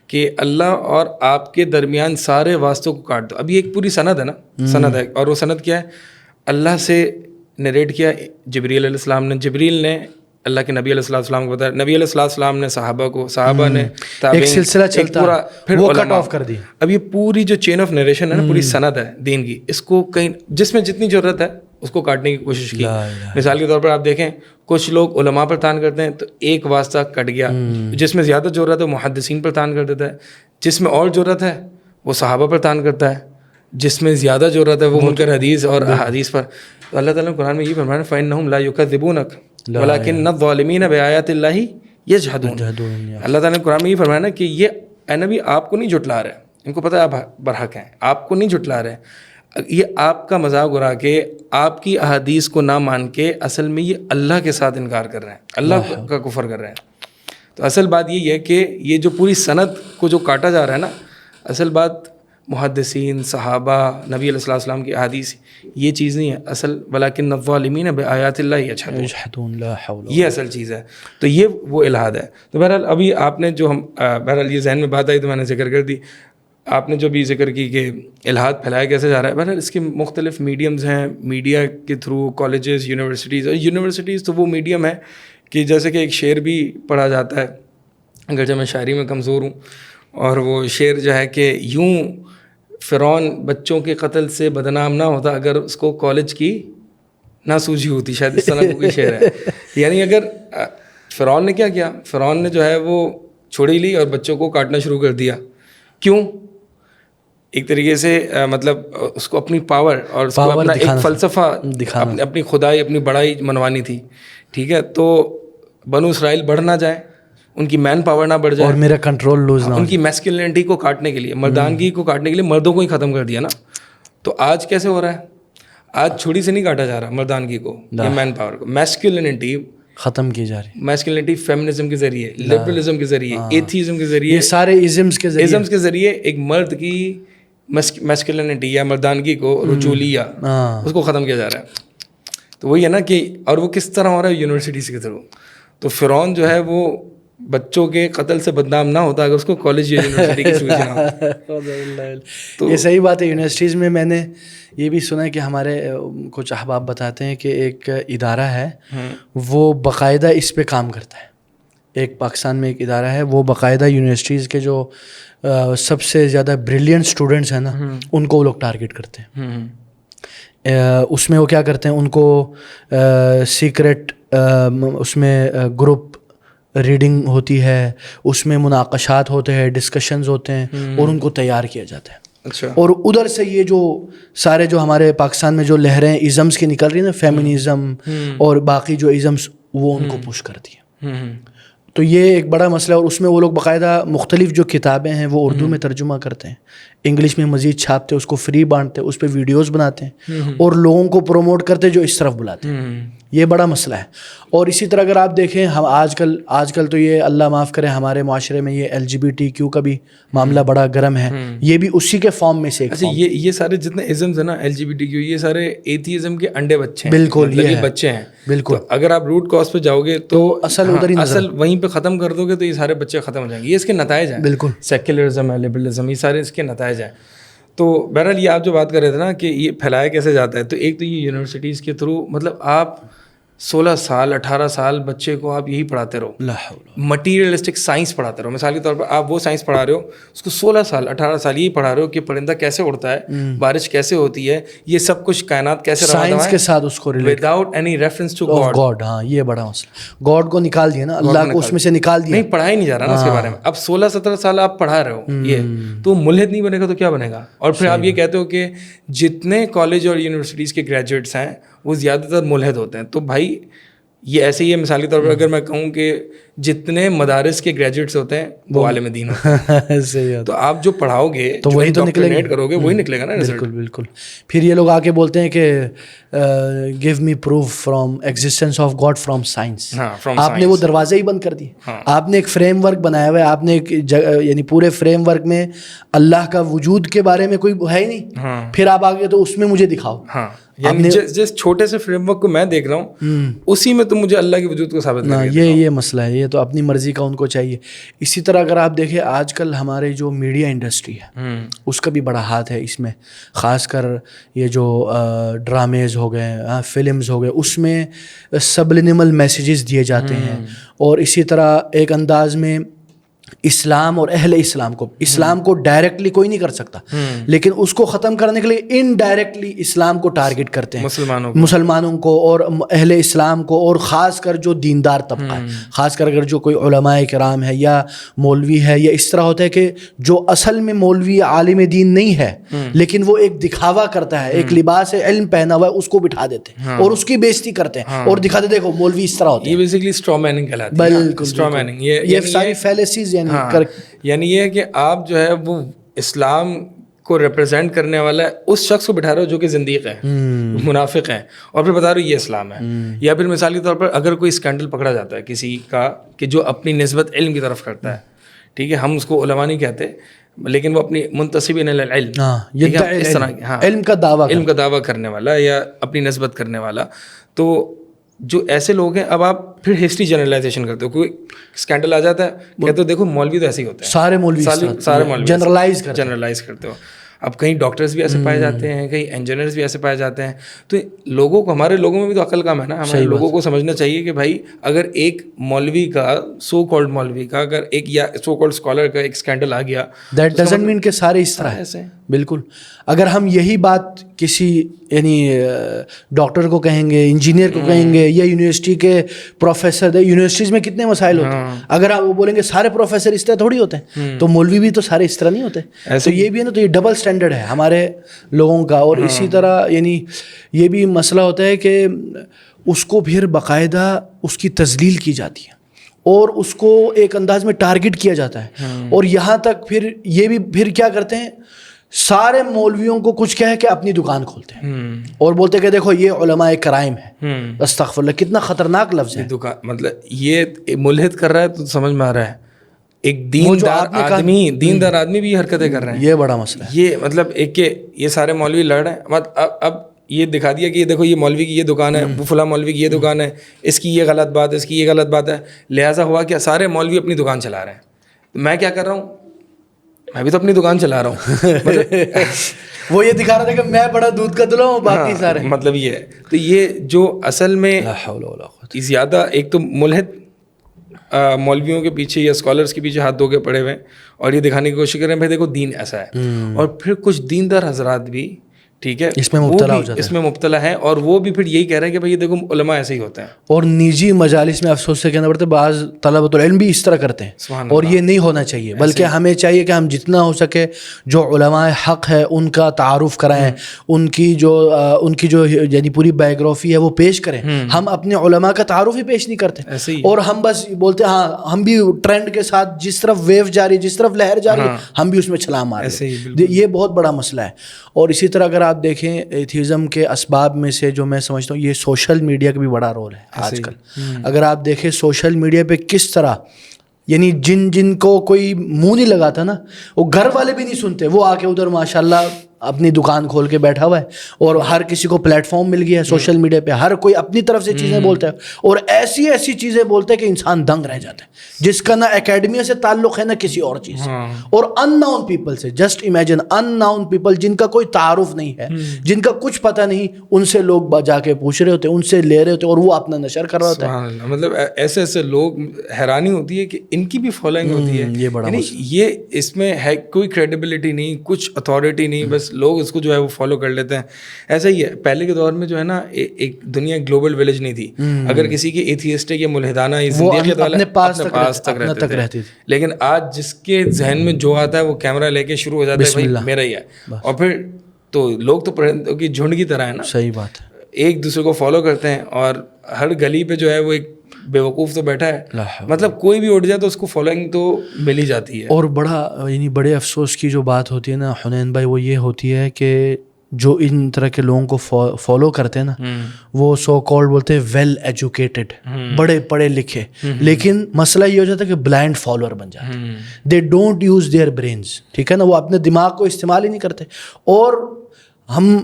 کہ اللہ اور آپ کے درمیان سارے واسطوں کو کاٹ دو. اب یہ ایک پوری سند ہے نا، سند ہے، اور وہ سند کیا ہے؟ اللہ سے نریٹ کیا جبریل علیہ السلام نے، جبریل نے اللہ کے نبی علیہ السلام کو بتایا، نبی علیہ السلام نے صحابہ کو، صحابہ نے ایک سلسلہ چلتا پورا، پھر وہ کٹ آف کر دی. اب یہ پوری جو چین آف نریشن ہے نا، پوری سند ہے دین کی، اس کو کہیں جس میں جتنی ضرورت ہے اس کو کاٹنے کی کوشش کی. مثال کے طور پر آپ دیکھیں، کچھ لوگ علماء پر تان کرتے ہیں تو ایک واسطہ کٹ گیا، جس میں زیادہ ضرورت ہے وہ محدثین پر تان کر دیتا ہے، جس میں اور ضرورت ہے وہ صحابہ پر تان کرتا ہے، جس میں زیادہ ضرورت ہے وہ منکر حدیث اور احادیث پر. تو اللہ تعالیٰ نے قرآن میں یہ فرمایا فَإِنَّهُمْ لَا يُكَذِّبُونَكَ وَلَكِنَّ الظَّالِمِينَ بِآيَاتِ اللَّهِ يَجْحَدُونَ. اللہ تعالیٰ نے قرآن میں یہ فرمایا نا کہ یہ اے نبی آپ کو نہیں جھٹلا رہے، ان کو پتہ ہے آپ برحق ہیں، آپ کو نہیں جھٹلا رہے، یہ آپ کا مذاق اڑا کے، آپ کی احادیث کو نہ مان کے اصل میں یہ اللہ کے ساتھ انکار کر رہے ہیں، اللہ کا کفر کر رہے ہیں. تو اصل بات یہی ہے کہ یہ جو پوری سند کو جو کاٹا جا رہا ہے نا، اصل بات محدثین صحابہ نبی علیہ السلام کی احادیث یہ چیز نہیں ہے اصل، ولکن الظالمین بآیات اللہ یجحدون، یہ اصل چیز ہے. تو یہ وہ الحاد ہے. تو بہرحال ابھی آپ نے جو ہم بہرحال یہ ذہن میں بات آئی تو میں نے ذکر کر دی. آپ نے جو بھی ذکر کی کہ الحاد پھیلایا کیسے جا رہا ہے، بہرحال اس کے مختلف میڈیمز ہیں، میڈیا کے تھرو، کالجز، یونیورسٹیز. اور یونیورسٹیز تو وہ میڈیم ہے کہ جیسے کہ ایک شعر بھی پڑھا جاتا ہے، اگرچہ میں شاعری میں کمزور ہوں، اور وہ شعر جو ہے کہ یوں فرعون بچوں کے قتل سے بدنام نہ ہوتا اگر اس کو کالج کی نہ سوجھی ہوتی، شاید اس طرح کوئی شعر ہے. یعنی اگر فرعون نے کیا کیا، فرعون نے جو ہے وہ چھڑی لی اور بچوں کو کاٹنا شروع کر دیا. کیوں؟ ایک طریقے سے مطلب اس کو اپنی پاور اور اس کو اپنا ایک فلسفہ، اپنی خدائی، اپنی بڑائی منوانی تھی. ٹھیک ہے، تو بنو اسرائیل بڑھ نہ جائے، ان کی مین پاور نہ بڑھ جائے، اور میرا کنٹرول لوز نہ ہو. ان کی میسکلینٹی کو کاٹنے کے لیے، مردانگی کو کاٹنے کے لیے مردوں کو ہی ختم کر دیا نا. تو آج کیسے ہو رہا ہے؟ آج چھری سے نہیں کاٹا جا رہا مردانگی کو یا مین پاور کو، میسکلینٹی ختم کی جا رہی، میسکلینٹی فیمنزم کے ذریعے، لبرلزم کے ذریعے، ایتھیزم کے ذریعے، یہ سارے ازمز کے ذریعے ایک مرد کی میسکلینٹی یا مردانگی کو، رجولیہ، اس کو ختم کیا جا رہا ہے. تو وہی ہے نا کہ، اور وہ کس طرح ہو رہا ہے؟ یونیورسٹیز کے تھرو. تو فرعون جو ہے وہ بچوں کے قتل سے بدنام نہ ہوتا اگر اس کو کالج یا یونیورسٹی کی سوچ نہ ہو. یہ صحیح بات ہے. یونیورسٹیز میں میں نے یہ بھی سنا ہے کہ ہمارے کچھ احباب بتاتے ہیں کہ ایک ادارہ ہے وہ باقاعدہ اس پہ کام کرتا ہے. ایک پاکستان میں ایک ادارہ ہے وہ باقاعدہ یونیورسٹیز کے جو سب سے زیادہ بریلینٹ اسٹوڈنٹس ہیں نا ان کو وہ لوگ ٹارگیٹ کرتے ہیں. اس میں وہ کیا کرتے ہیں، ان کو سیکرٹ اس میں گروپ ریڈنگ ہوتی ہے، اس میں مناقشات ہوتے ہیں، ڈسکشنز ہوتے ہیں، اور ان کو تیار کیا جاتا ہے. اچھا. اور ادھر سے یہ جو سارے جو ہمارے پاکستان میں جو لہریں ازمس کی نکل رہی ہیں نا، فیمنزم اور باقی جو ازمس، وہ ان کو پش کرتی ہیں. تو یہ ایک بڑا مسئلہ ہے. اور اس میں وہ لوگ باقاعدہ مختلف جو کتابیں ہیں وہ اردو میں ترجمہ کرتے ہیں، انگلش میں مزید چھاپتے، اس کو فری بانٹتے، اس پہ ویڈیوز بناتے ہیں اور لوگوں کو پروموٹ کرتے جو اس طرف بلاتے ہیں. یہ بڑا مسئلہ ہے. اور اسی طرح اگر آپ دیکھیں، ہم آج کل تو یہ اللہ معاف کرے ہمارے معاشرے میں یہ LGBTQ کا بھی معاملہ بڑا گرم ہے. یہ بھی اسی کے فارم میں سے ایک. اچھا، یہ سارے جتنے ازمز ہیں نا LGBTQ، یہ سارے ایتھیزم کے انڈے بچے ہیں. بالکل، یہ بچے ہیں. بالکل. اگر آپ روٹ کاز پہ جاؤ گے تو اصل ادھر ہی اصل وہیں پہ ختم کر دو گے تو یہ سارے بچے ختم ہو جائیں گے. یہ اس کے نتائج ہیں. بالکل. سیکولرزم ہے، لبرلزم، یہ سارے اس کے نتائج ہیں. تو بہرحال یہ آپ جو بات کر رہے تھے نا کہ یہ پھیلایا کیسے جاتا ہے، تو ایک تو یہ یونیورسٹیز کے تھرو، مطلب آپ 16 سال 18 سال بچے کو آپ یہی پڑھاتے رہو، مٹیریلسٹک سائنس پڑھاتے رہو. مثال کے طور پر آپ وہ سائنس پڑھا رہے ہو، اس کو 16 سال 18 سال یہی پڑھا رہے ہو کہ پرندہ کیسے اڑتا ہے، بارش کیسے ہوتی ہے، یہ سب کچھ کائنات کیسے سائنس کے ساتھ اس کو without any reference to God. ہاں، یہ بڑا مسئلہ. گاڈ کو نکال دیا نا، اللہ کو اس میں سے نکال دیا. نہیں پڑھا ہی نہیں جا رہا نا اس کے بارے میں. اب 16-17 سال آپ پڑھا رہے ہو یہ، تو ملحد نہیں بنے گا تو کیا بنے گا؟ اور پھر آپ یہ کہتے ہو کہ جتنے کالج اور یونیورسٹیز کے گریجویٹس ہیں وہ زیادہ تر ملحد ہوتے ہیں. تو بھائی یہ ایسے ہی ہے. مثال کے طور پر اگر میں کہوں کہ جتنے مدارس کے گریجویٹس ہوتے ہیں وہ عالم دین ہوتے ہیں، تو آپ جو پڑھاؤ گے تو وہی تو نکلے کرو گے، وہی نکلے گا نا. بالکل بالکل. پھر یہ لوگ آ کے بولتے ہیں کہ give me proof from existence of God from science. آپ نے وہ دروازے ہی بند کر دیے. آپ نے ایک فریم ورک بنایا ہوا ہے، آپ نے ایک یعنی پورے فریم ورک میں اللہ کا وجود کے بارے میں کوئی ہے ہی نہیں. پھر آپ آگے تو اس میں مجھے دکھاؤ. یعنی جس چھوٹے سے فریم ورک کو میں دیکھ رہا ہوں اسی میں تم مجھے اللہ کے وجود کو ثابت کر. یہ مسئلہ ہے. یہ تو اپنی مرضی کا ان کو چاہیے. اسی طرح اگر آپ دیکھیں آج کل ہمارے جو میڈیا انڈسٹری ہے اس کا بھی بڑا ہاتھ ہے اس میں. خاص کر یہ جو ڈرامیز ہو گئے، فلمز ہو گئے، اس میں سبلینیمل میسیجز دیے جاتے ہیں. اور اسی طرح ایک انداز میں اسلام اور اہل اسلام کو ڈائریکٹلی کوئی نہیں کر سکتا، لیکن اس کو ختم کرنے کے لیے انڈائریکٹلی اسلام کو ٹارگٹ کرتے ہیں، مسلمانوں کو اور اہل اسلام کو، اور خاص کر جو دیندار طبقہ ہے، خاص کر اگر جو کوئی علماء کرام ہے یا مولوی ہے، یا اس طرح ہوتا ہے کہ جو اصل میں مولوی عالم دین نہیں ہے لیکن وہ ایک دکھاوا کرتا ہے، ایک لباس علم پہنا ہوا ہے، اس کو بٹھا دیتے ہیں اور اس کی بےزتی کرتے ہیں اور دکھاتے دیکھو مولوی اس طرح ہوتا ہے. یہ بیسیکلی اسٹرا میننگ کہلاتی ہے. بالکل اسٹرا میننگ. یہ ساری فیلیسیز یعنی یہ ہے کہ آپ جو ہے وہ اسلام کو ریپرزینٹ کرنے والا ہے اس شخص کو بٹھا رہے ہو جو کہ زندیق ہے، منافق ہے، اور پھر بتا رہے ہو یہ اسلام ہے. یا پھر مثال کے طور پر اگر کوئی اسکینڈل پکڑا جاتا ہے کسی کا کہ جو اپنی نسبت علم کی طرف کرتا ہے، ٹھیک ہے, ہم اس کو علماء نہیں کہتے, لیکن وہ اپنی منتسبین الی العلم, اس طرح علم کا دعویٰ کرنے والا یا اپنی نسبت کرنے والا. تو جو ایسے لوگ ہیں, اب آپ پھر ہسٹری جنرلائزیشن کرتے ہو, کوئی اسکینڈل آ جاتا ہے کہتے ہو دیکھو مولوی تو ایسے ہی ہوتے ہیں, سارے مولوی جنرلائز کرتے ہو. اب کہیں ڈاکٹرز بھی ایسے پائے جاتے ہیں, کہیں انجینئرز بھی ایسے پائے جاتے ہیں. تو لوگوں کو, ہمارے لوگوں میں بھی تو عقل کم ہے نا, ہمارے لوگوں کو سمجھنا چاہیے کہ بھائی اگر ایک مولوی کا, سو کالڈ مولوی کا, اگر ایک یا سو کالڈ اسکالر کا ایک اسکینڈل آ گیا, دیٹ ڈزنٹ مین کہ سارے اس طرح ایسے. بالکل, اگر ہم یہی بات کسی یعنی ڈاکٹر کو کہیں گے, انجینئر کو کہیں گے, یا یونیورسٹی کے پروفیسر, یونیورسٹیز میں کتنے مسائل ہوتے ہیں, اگر آپ وہ بولیں گے سارے پروفیسر اس طرح تھوڑی ہوتے ہیں, تو مولوی بھی تو سارے اس طرح نہیں ہوتے. تو یہ بھی ہے نا, تو یہ ڈبل اسٹینڈرڈ ہے ہمارے لوگوں کا. اور اسی طرح یعنی یہ بھی مسئلہ ہوتا ہے کہ اس کو پھر باقاعدہ اس کی تذلیل کی جاتی ہے اور اس کو ایک انداز میں ٹارگٹ کیا جاتا ہے. اور یہاں تک پھر یہ بھی پھر کیا کرتے ہیں, سارے مولویوں کو کچھ کہہ کے اپنی دکان کھولتے ہیں اور بولتے کہ دیکھو یہ علماء کرائم ہے. استغفر اللہ, کتنا خطرناک لفظ ہے. مطلب یہ ملحد کر رہا ہے تو سمجھ میں آ رہا ہے, ایک دیندار آدمی بھی یہ حرکتیں کر رہے ہیں. یہ بڑا مسئلہ ہے. یہ مطلب ایک کہ یہ سارے مولوی لڑ رہے ہیں, اب یہ دکھا دیا کہ یہ دیکھو یہ مولوی کی یہ دکان ہے, وہ فلاں مولوی کی یہ دکان ہے, اس کی یہ غلط بات ہے, اس کی یہ غلط بات ہے, لہٰذا ہوا کہ سارے مولوی اپنی دکان چلا رہے ہیں. میں کیا کر رہا ہوں, میں بھی تو اپنی دکان چلا رہا ہوں. وہ یہ دکھا رہا تھا کہ میں بڑا دودھ کا دلہا ہوں, باقی سارے, مطلب یہ ہے. تو یہ جو اصل میں زیادہ ایک تو ملحد مولویوں کے پیچھے یا اسکالرس کے پیچھے ہاتھ دھو کے پڑے ہوئے ہیں اور یہ دکھانے کی کوشش کر رہے ہیں بھائی دیکھو دین ایسا ہے. اور پھر کچھ دیندار حضرات بھی ٹھیک ہے اس میں مبتلا ہیں, اور وہ بھی پھر یہی کہہ رہے ہیں کہ بھائی دیکھو علماء ایسے ہی ہوتے ہیں. اور نجی مجالس میں افسوس سے کہنا پڑتا ہے بعض طلبۃ العلم بھی اس طرح کرتے ہیں, اور یہ نہیں ہونا چاہیے. بلکہ ہمیں چاہیے کہ ہم جتنا ہو سکے جو علماء حق ہے ان کا تعارف کرائیں, ان کی جو یعنی پوری بایوگرافی ہے وہ پیش کریں. ہم اپنے علماء کا تعارف ہی پیش نہیں کرتے, اور ہم بس بولتے ہیں ہاں ہم بھی ٹرینڈ کے ساتھ جس طرف ویو جاری, جس طرف لہر جاری, ہم بھی اس میں چھلانگ مار رہے ہیں. یہ بہت بڑا مسئلہ ہے. اور اسی طرح اگر آپ دیکھیں ایتھیزم کے اسباب میں سے جو میں سمجھتا ہوں, یہ سوشل میڈیا کا بھی بڑا رول ہے آج کل. اگر آپ دیکھیں سوشل میڈیا پہ کس طرح یعنی جن کو کوئی منہ نہیں لگاتا نا, وہ گھر والے بھی نہیں سنتے, وہ آ کے ادھر ماشاءاللہ اپنی دکان کھول کے بیٹھا ہوا ہے, اور ہر کسی کو پلیٹ فارم مل گیا ہے سوشل میڈیا پہ, ہر کوئی اپنی طرف سے چیزیں بولتا ہے, اور ایسی چیزیں بولتے ہیں کہ انسان دنگ رہ جاتا ہے, جس کا نہ اکیڈمیا سے تعلق ہے نہ کسی اور چیز سے. اور ان ناؤن پیپل سے, جسٹ امیجن ان ناؤن پیپل, جن کا کوئی تعارف نہیں ہے, جن کا کچھ پتہ نہیں, ان سے لوگ جا کے پوچھ رہے ہوتے ہیں, ان سے لے رہے ہوتے ہیں, اور وہ اپنا نشر کر رہا ہوتا ہے. مطلب ایسے لوگ, حیرانی ہوتی ہے کہ ان کی بھی فالوئنگ ہوتی ہے. یہ اس میں ہے کوئی کریڈیبلٹی نہیں, کچھ اتھارٹی نہیں, بس لوگ اس کو جو ہے فالو کر لیتے ہیں. ایسا ہی ہے, پہلے کے دور میں جو ہے نا ایک دنیا گلوبل ولیج نہیں تھی. اگر کسی کی ایتھیسٹک یا ملحدانہ اپنے پاس تک رہتے تھے, لیکن آج جس کے ذہن میں جو آتا ہے وہ کیمرہ لے کے شروع ہو جاتا ہے بھائی میرا ہی ہے. اور پھر تو لوگ تو پرندوں کی جھنڈ کی طرح ہے نا, صحیح بات ہے, ایک دوسرے کو فالو کرتے ہیں, اور ہر گلی پہ جو ہے وہ ایک بیوقوف تو بیٹھا ہے, مطلب کوئی بھی اٹھ جائے تو اس کو فالوئنگ تو مل ہی جاتی ہے. اور یعنی بڑے افسوس کی جو بات ہوتی ہے نا حنین بھائی, وہ یہ ہوتی ہے کہ جو ان طرح کے لوگوں کو فالو کرتے ہیں نا, وہ سو کالڈ بولتے ہیں ویل ایجوکیٹڈ, بڑے پڑھے لکھے, لیکن مسئلہ یہ ہو جاتا ہے کہ بلائنڈ فالوور بن جاتے ہیں. They don't use their brains, ٹھیک ہے نا, وہ اپنے دماغ کو استعمال ہی نہیں کرتے. اور ہم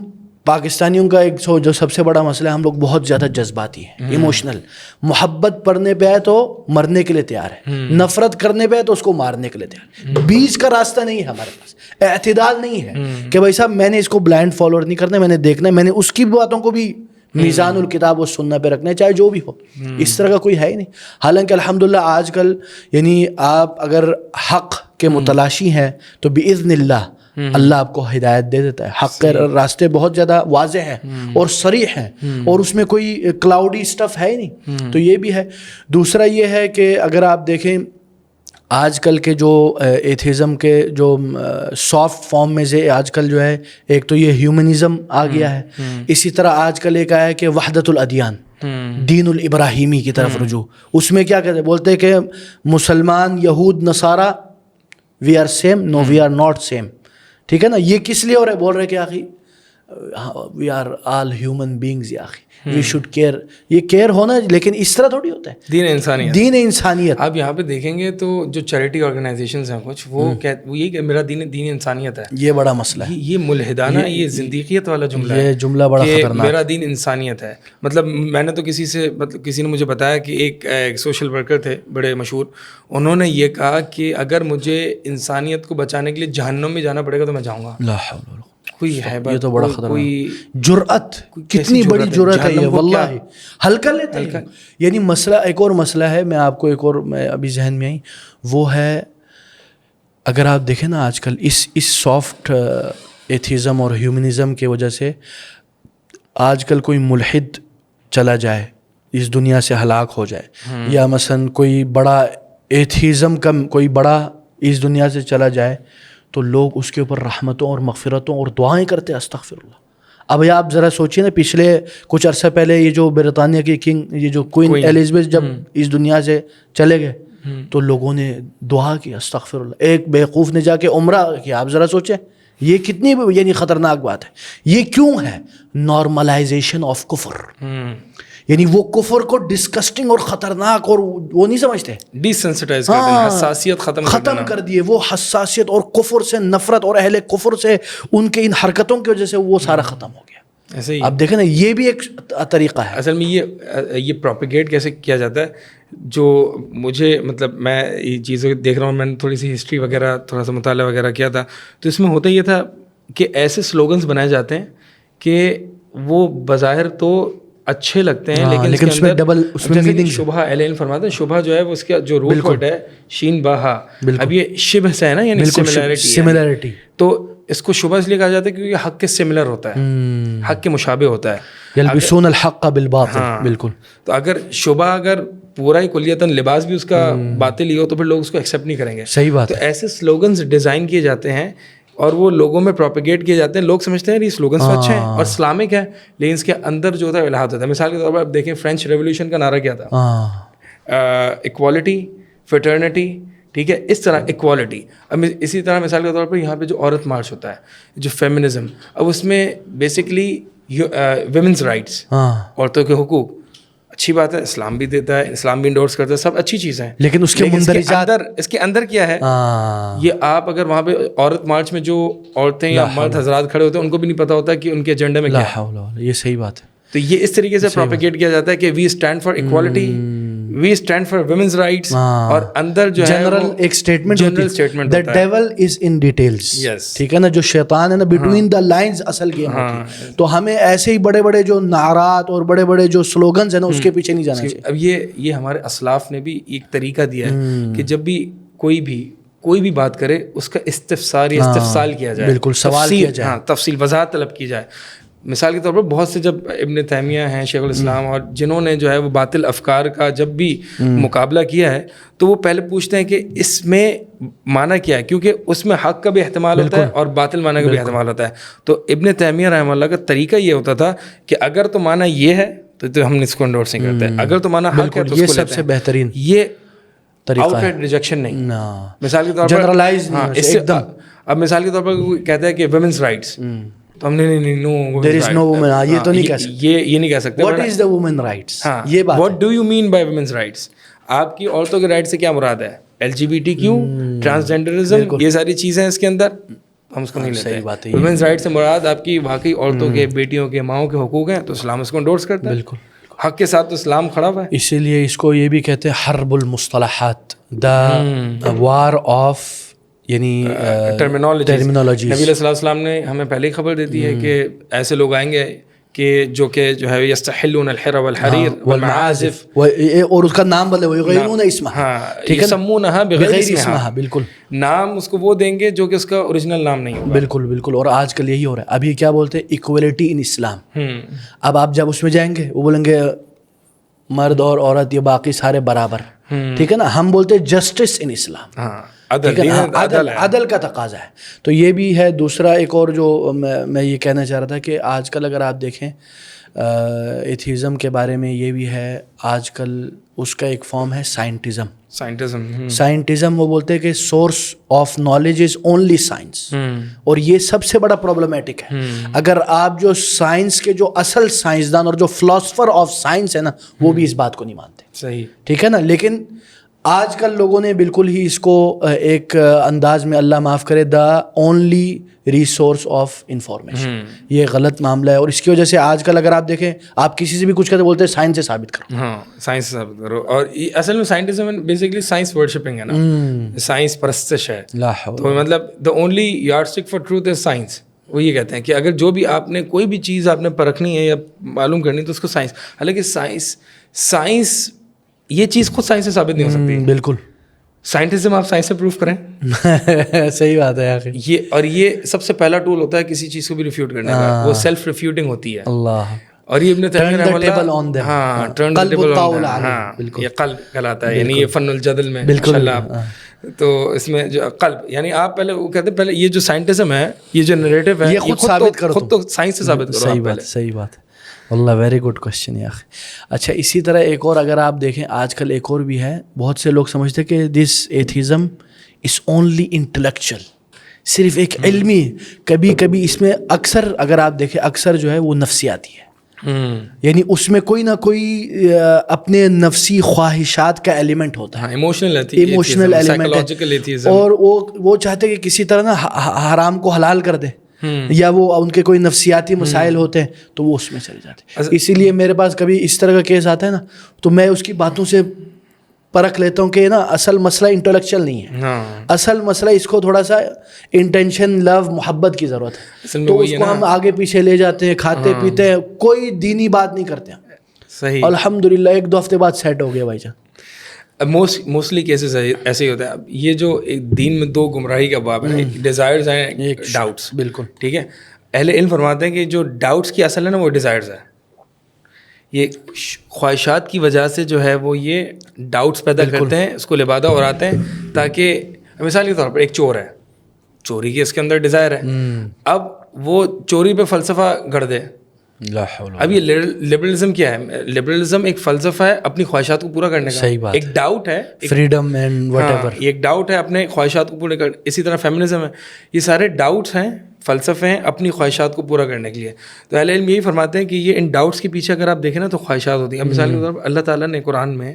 پاکستانیوں کا ایک جو سب سے بڑا مسئلہ ہے, ہم لوگ بہت زیادہ جذباتی ہیں, ایموشنل. محبت پڑھنے پہ آئے تو مرنے کے لیے تیار ہے, نفرت کرنے پہ آئے تو اس کو مارنے کے لیے تیار. بیچ کا راستہ نہیں ہے ہمارے پاس, اعتدال نہیں ہے کہ بھائی صاحب میں نے اس کو بلائنڈ فالوور نہیں کرنا, میں نے دیکھنا ہے, میں نے اس کی باتوں کو بھی میزان الکتاب و سننا پہ رکھنا ہے, چاہے جو بھی ہو. اس طرح کا کوئی ہے ہی نہیں. حالانکہ الحمدللہ آج کل یعنی آپ اگر حق کے متلاشی ہیں تو باذن اللہ آپ کو ہدایت دے دیتا ہے. حق کے راستے بہت زیادہ واضح ہیں اور صریح ہیں, اور اس میں کوئی کلاؤڈی اسٹف ہے ہی نہیں. تو یہ بھی ہے. دوسرا یہ ہے کہ اگر آپ دیکھیں آج کل کے جو ایتھیزم کے جو سافٹ فارم میں سے آج کل جو ہے, ایک تو یہ ہیومنزم آ گیا ہے, اسی طرح آج کل ایک آیا ہے کہ وحدت الادیان, دین الابراہیمی کی طرف رجوع. اس میں کیا کہتے ہیں, بولتے ہیں کہ مسلمان, یہود, نصارہ we are same, no we are not same. ٹھیک ہے نا, یہ کس لیے ہو رہا ہے, بول رہے کہ آخری we are all human beings یا اخی, وی شوڈ کیئر. یہ کیئر ہونا, لیکن اس طرح تھوڑی ہوتا ہے. دین انسانیت, دین انسانیت. آپ یہاں پہ دیکھیں گے تو جو چیریٹی آرگنائزیشنز ہیں کچھ, وہ یہی کہ میرا دین انسانیت ہے. یہ بڑا مسئلہ ہے, یہ ملحدانہ, یہ زندیقیت والا جملہ ہے. یہ جملہ بڑا کہ خطرناک. میرا دین انسانیت ہے. مطلب میں نے تو کسی نے مجھے بتایا کہ ایک سوشل ورکر تھے بڑے مشہور, انہوں نے یہ کہا کہ اگر مجھے انسانیت کو بچانے کے لیے جہنم میں جانا پڑے گا تو میں جاؤں گا. لا حول ولا قوة. کوئی ہے یہ تو بڑا خطرہ, کوئی جرأت, کتنی بڑی جرأت ہے یہ, واللہ ہلکا لیتے ہیں. یعنی مسئلہ, ایک اور مسئلہ ہے, میں آپ کو ایک اور, میں ابھی ذہن میں آئی, وہ ہے اگر آپ دیکھیں نا آج کل اس سافٹ ایتھیزم اور ہیومنزم کی وجہ سے آج کل کوئی ملحد چلا جائے, اس دنیا سے ہلاک ہو جائے, یا مثلا کوئی بڑا ایتھیزم کا کوئی بڑا اس دنیا سے چلا جائے, تو لوگ اس کے اوپر رحمتوں اور مغفرتوں اور دعائیں کرتے ہیں, استغفر اللہ. اب آپ ذرا سوچیے نا, پچھلے کچھ عرصہ پہلے یہ جو برطانیہ کی کنگ, یہ جو کوئین ایلزابتھ جب اس دنیا سے چلے گئے, تو لوگوں نے دعا کی, استغفر اللہ. ایک بیوقوف نے جا کے عمرہ کیا. آپ ذرا سوچیں یہ کتنی یعنی خطرناک بات ہے. یہ کیوں ہے؟ نارملائزیشن آف کفر. یعنی وہ کفر کو ڈسکسٹنگ اور خطرناک اور وہ نہیں سمجھتے, ڈیسنسٹائز کر دینا, حساسیت ختم کر دیے. وہ حساسیت اور کفر سے نفرت اور اہل کفر سے ان کے ان حرکتوں کی وجہ سے وہ سارا ختم ہو گیا. ایسے ہی آپ دیکھیں نا, یہ بھی ایک طریقہ ہے. اصل میں یہ پروپیگیٹ کیسے کیا جاتا ہے, جو مجھے مطلب میں یہ چیزیں دیکھ رہا ہوں, میں نے تھوڑی سی ہسٹری وغیرہ تھوڑا سا مطالعہ وغیرہ کیا تھا, تو اس میں ہوتا یہ تھا کہ ایسے سلوگنز بنائے جاتے ہیں کہ وہ بظاہر تو اچھے لگتے ہیں, لیکن اس میں ڈبل, اس میں میننگ, شبہ علین فرماتے ہیں, شبہ جو ہے وہ اس کا جو روٹ ورڈ ہے شین باہا, اب یہ شبہ سے ہے نا, یعنی سملیرٹی. تو اس کو شبہ اس لیے کہا جاتا ہے کیونکہ حق کے سملر ہوتا ہے, حق کے مشابہ ہوتا ہے. یلبسون الحق بالباطل. بالکل. تو اگر شبہ اگر پورا ہی کلیتاً لباس بھی اس کا باطل ہی ہو تو پھر لوگ اس کو ایکسیپٹ نہیں کریں گے. صحیح بات. تو ایسے سلوگنز ڈیزائن کیے جاتے ہیں اور وہ لوگوں میں پروپیگیٹ کیے جاتے ہیں. لوگ سمجھتے ہیں یہ سلوگنس تو اچھے ہیں اور اسلامک ہے, لیکن اس کے اندر جو ہوتا ہے الہاد ہوتا ہے. مثال کے طور پر آپ دیکھیں فرینچ ریولیوشن کا نعرہ کیا تھا, ایکوالٹی, فیٹرنیٹی, ٹھیک ہے, اس طرح ایکوالٹی. اب اسی طرح مثال کے طور پر یہاں پہ جو عورت مارچ ہوتا ہے, جو فیمنزم, اب اس میں بیسکلی ویمنس رائٹس, عورتوں کے حقوق, اچھی بات ہے, اسلام بھی دیتا ہے, اسلام بھی انڈورس کرتا ہے, سب اچھی چیزیں ہیں, لیکن اس کے اس کے اندر کیا ہے, یہ آپ اگر وہاں پہ عورت مارچ میں جو عورتیں یا مرد حضرات کھڑے ہوتے ہیں ان کو بھی نہیں پتا ہوتا کہ ان کے ایجنڈے میں کیا ہے. یہ صحیح بات ہے. تو یہ اس طریقے سے پروپیگیٹ کیا جاتا ہے کہ we stand for equality, we stand for women's rights, اور اندر جو ہے جنرل ایک statement, the devil is in details. ٹھیک ہے نا, جو شیطان ہے نا بٹوین دا لائنز اصل گیم ہوتی ہے. تو ہمیں ایسے ہی بڑے بڑے جو نعرات اور بڑے بڑے جو سلوگنز ہیں نا اس کے پیچھے نہیں جانا چاہیے. اب یہ ہمارے اسلاف نے بھی ایک طریقہ دیا ہے کہ جب بھی کوئی بھی بات کرے اس کا استفسار یا استفسال کیا جائے, بالکل سوال کیا جائے, ہاں تفصیل وضاحت طلب کی جائے. مثال کے طور پر بہت سے جب ابن تیمیہ ہیں, شیخ الاسلام, اور جنہوں نے جو ہے وہ باطل افکار کا جب بھی مقابلہ کیا ہے تو وہ پہلے پوچھتے ہیں کہ اس میں معنی کیا ہے, کیونکہ اس میں حق کا بھی احتمال ہوتا ہے اور باطل معنی کا بھی احتمال ہوتا ہے. تو ابن تیمیہ رحمہ اللہ کا طریقہ یہ ہوتا تھا کہ اگر تو معنی یہ ہے تو ہم اس کو انڈورس نہیں کرتے, اگر تو معنی حق ہے تو یہ سب سے بہترین, یہ طریقہ ہے, ریجیکشن نہیں. مثال کے طور پر جنرلائز ایک دم, اب مثال کے طور پر کہتا ہے کہ ویمنس رائٹس, تو ہم نے دیر از نو وومن, یہ تو نہیں کہہ سکتے, یہ نہیں کہہ سکتے. What is the women rights, یہ بات, what do you mean by women's rights, آپ کی عورتوں کے رائٹ سے کیا مراد ہے, LGBTQ, ٹرانسجینڈرزم, یہ ساری چیزیں اس کے اندر, ہم اس کو نہیں لیتے. وومنس رائٹ سے مراد آپ کی واقعی عورتوں کے, بیٹیوں کے, ماؤں کے حقوق ہیں, تو اسلام اس کو انڈورس کرتا ہے. بالکل حق کے ساتھ تو اسلام کھڑا ہوا ہے. اسی لیے اس کو یہ بھی کہتے ہیں حرب المصطلحات, دا وار آف, یعنی ٹرمینالوجی. نبی علیہ السلام نے ہمیں پہلے ہی خبر دے دی ہے کہ ایسے لوگ آئیں گے کہ جو ہے یستحلون الحر والحریر والمعازف, اور اس کا نام بدلے ہوئے غیرون اسمہا, یسمونہا بغیر اسمہا, بالکل نام اس کو وہ دیں گے جو کہ اس کا اوریجنل نام نہیں ہوگا. بالکل بالکل. اور آج کل یہی ہو رہا ہے. ابھی کیا بولتے ہیں, ایکویلٹی ان اسلام. اب آپ جب اس میں جائیں گے وہ بولیں گے مرد اور عورت یہ باقی سارے برابر, ٹھیک ہے نا. ہم بولتے ہیں جسٹس ان اسلام, عدل کا تقاضا ہے. تو یہ بھی ہے. دوسرا ایک اور جو میں یہ کہنا چاہ رہا تھا کہ آج کل اگر آپ دیکھیں ایتھیزم کے بارے میں یہ بھی ہے آج کل اس کا ایک فارم ہے سائنٹزم. سائنٹزم وہ بولتے ہیں کہ source of knowledge is only science, اور یہ سب سے بڑا پرابلمیٹک ہے. اگر آپ جو سائنس کے جو اصل سائنسدان اور جو فلاسفر آف سائنس ہے نا وہ بھی اس بات کو نہیں مانتے. صحیح, ٹھیک ہے نا. لیکن آج کل لوگوں نے بالکل ہی اس کو ایک انداز میں, اللہ معاف کرے, the only resource of information, یہ غلط معاملہ ہے. اور اس کی وجہ سے آج کل اگر آپ دیکھیں, آپ کسی سے بھی کچھ کہتے بولتے ہیں سائنس سے ثابت کرو. ہاں, سائنس سے ثابت کرو. اور اصل میں سائنٹزم بیسیکلی سائنس ورشپنگ ہے نا, سائنس پرستش ہے. تو مطلب the only yardstick for truth is science. وہ یہ کہتے ہیں کہ اگر جو بھی آپ نے کوئی بھی چیز آپ نے پرکھنی ہے یا معلوم کرنی ہے تو اس کو سائنس, حالانکہ سائنس یہ چیز خود سائنس سے ثابت نہیں ہو سکتی. بالکل, سائنٹزم آپ سائنس سے پروف کریں. صحیح بات ہے یار. یہ سب سے پہلا ٹول ہوتا ہے کسی چیز کو بھی ریفیوٹ کرنے کا, وہ سیلف ریفیوٹنگ ہوتی ہے. اللہ. اور یہ ابن تیمیہ رحمہ اللہ, ہاں, turn the table on them, ہاں, یہ قلب کہلاتا ہے. یعنی یہ فن الجدل میں انشاءاللہ. تو اس میں جو قلب, یعنی آپ پہلے وہ کہتے ہیں پہلے یہ جو سائنٹزم ہے, یہ جو نریٹو ہے, یہ خود ثابت کرو, خود تو سائنس سے ثابت کرو. صحیح بات, صحیح بات. اللہ, ویری گڈ کوشچن یار. اچھا, اسی طرح ایک اور اگر آپ دیکھیں آج کل ایک اور بھی ہے, بہت سے لوگ سمجھتے ہیں کہ دس ایتھیزم از اونلی انٹلیکچوئل, صرف ایک علمی. کبھی کبھی اس میں اکثر اگر آپ دیکھیں اکثر جو ہے وہ نفسیاتی ہے, یعنی اس میں کوئی نہ کوئی اپنے نفسی خواہشات کا ایلیمنٹ ہوتا ہے, ایموشنل ایلیمنٹ, اور وہ چاہتے کہ کسی طرح نا حرام کو حلال کر دے, یا وہ ان کے کوئی نفسیاتی مسائل ہوتے ہیں تو وہ اس میں چلے جاتے. اسی لیے میرے پاس کبھی اس طرح کا کیس آتا ہے نا تو میں اس کی باتوں سے پرکھ لیتا ہوں کہ نا اصل مسئلہ انٹلیکچوئل نہیں ہے, اصل مسئلہ اس کو تھوڑا سا انٹینشن, لو, محبت کی ضرورت ہے. تو اس کو ہم آگے پیچھے لے جاتے ہیں, کھاتے پیتے ہیں, کوئی دینی بات نہیں کرتے ہیں. صحیح, الحمدللہ 1-2 ہفتے بعد سیٹ ہو گیا بھائی جان. موسٹلی کیسز ایسے ہی ہوتا ہے. اب یہ جو ایک دین میں 2 گمراہی کا باب ہے, ایک ڈیزائرز ہیں, ایک ڈاؤٹس. بالکل ٹھیک ہے. اہل علم فرماتے ہیں کہ جو ڈاؤٹس کی اصل ہے نا وہ ڈیزائرز ہے. یہ خواہشات کی وجہ سے جو ہے وہ یہ ڈاؤٹس پیدا کرتے ہیں, اس کو لبادہ اڑاتے ہیں, تاکہ مثال کے طور پر ایک چور ہے, چوری کی اس کے اندر ڈیزائر ہے, اب وہ چوری پہ فلسفہ گھڑ دے. اب یہ لبرلزم کیا ہے؟ لبرلزم ایک فلسفہ ہے اپنی خواہشات کو پورا کرنے کا. صحیح بات. ایک ڈاؤٹ ہے, فریڈم اینڈ واٹ ایور, ایک ڈاؤٹ ہے اپنے خواہشات کو پورے کرنے. اسی طرح فیمنزم ہے, یہ سارے ڈاؤٹس ہیں, فلسفے ہیں اپنی خواہشات کو پورا کرنے کے لیے. تو اہل علم یہی فرماتے ہیں کہ یہ ان ڈاؤٹس کے پیچھے اگر آپ دیکھیں نا تو خواہشات ہوتی ہیں. اب مثال کے طور پر اللہ تعالیٰ نے قرآن میں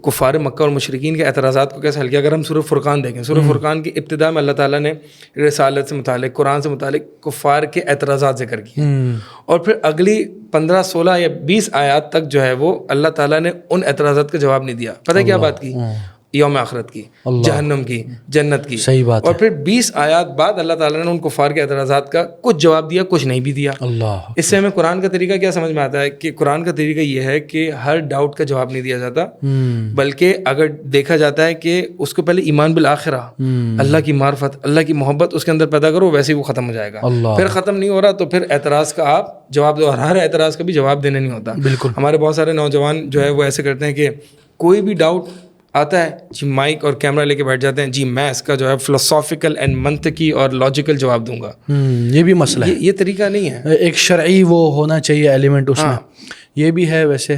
کفار مکہ اور مشرکین کے اعتراضات کو کیسے حل کیا. اگر ہم سورہ فرقان دیکھیں, سورہ فرقان کی ابتدا میں اللہ تعالیٰ نے رسالت سے متعلق, قرآن سے متعلق کفار کے اعتراضات ذکر کیے, اور پھر اگلی 15, 16 یا 20 آیات تک جو ہے وہ اللہ تعالیٰ نے ان اعتراضات کا جواب نہیں دیا. پتہ ہے کیا بات کی؟ یوم آخرت کی, جہنم کی, جنت کی. صحیح بات. اور پھر 20 آیات بعد اللہ تعالیٰ نے ان کفار کے اعتراضات کا کچھ جواب دیا, کچھ نہیں بھی دیا. اللہ. اس سے ہمیں قرآن کا طریقہ کیا سمجھ میں آتا ہے کہ قرآن کا طریقہ یہ ہے کہ ہر ڈاؤٹ کا جواب نہیں دیا جاتا, بلکہ اگر دیکھا جاتا ہے کہ اس کو پہلے ایمان بالآخرہ, اللہ کی معرفت, اللہ کی محبت اس کے اندر پیدا کرو, ویسے ہی وہ ختم ہو جائے گا. پھر ختم نہیں ہو رہا تو پھر اعتراض کا آپ جواب دو, اور ہر اعتراض کا بھی جواب دینے نہیں ہوتا. بالکل. ہمارے بہت سارے نوجوان جو ہے وہ ایسے کرتے ہیں کہ کوئی بھی ڈاؤٹ آتا ہے جی مائک اور کیمرہ لے کے بیٹھ جاتے ہیں, جی میں اس کا جو ہے فلسافیکل اینڈ منطقی اور لاجیکل جواب دوں گا. یہ بھی مسئلہ ہے, یہ طریقہ نہیں ہے. ایک شرعی وہ ہونا چاہیے ایلیمنٹ اس میں, یہ بھی ہے ویسے.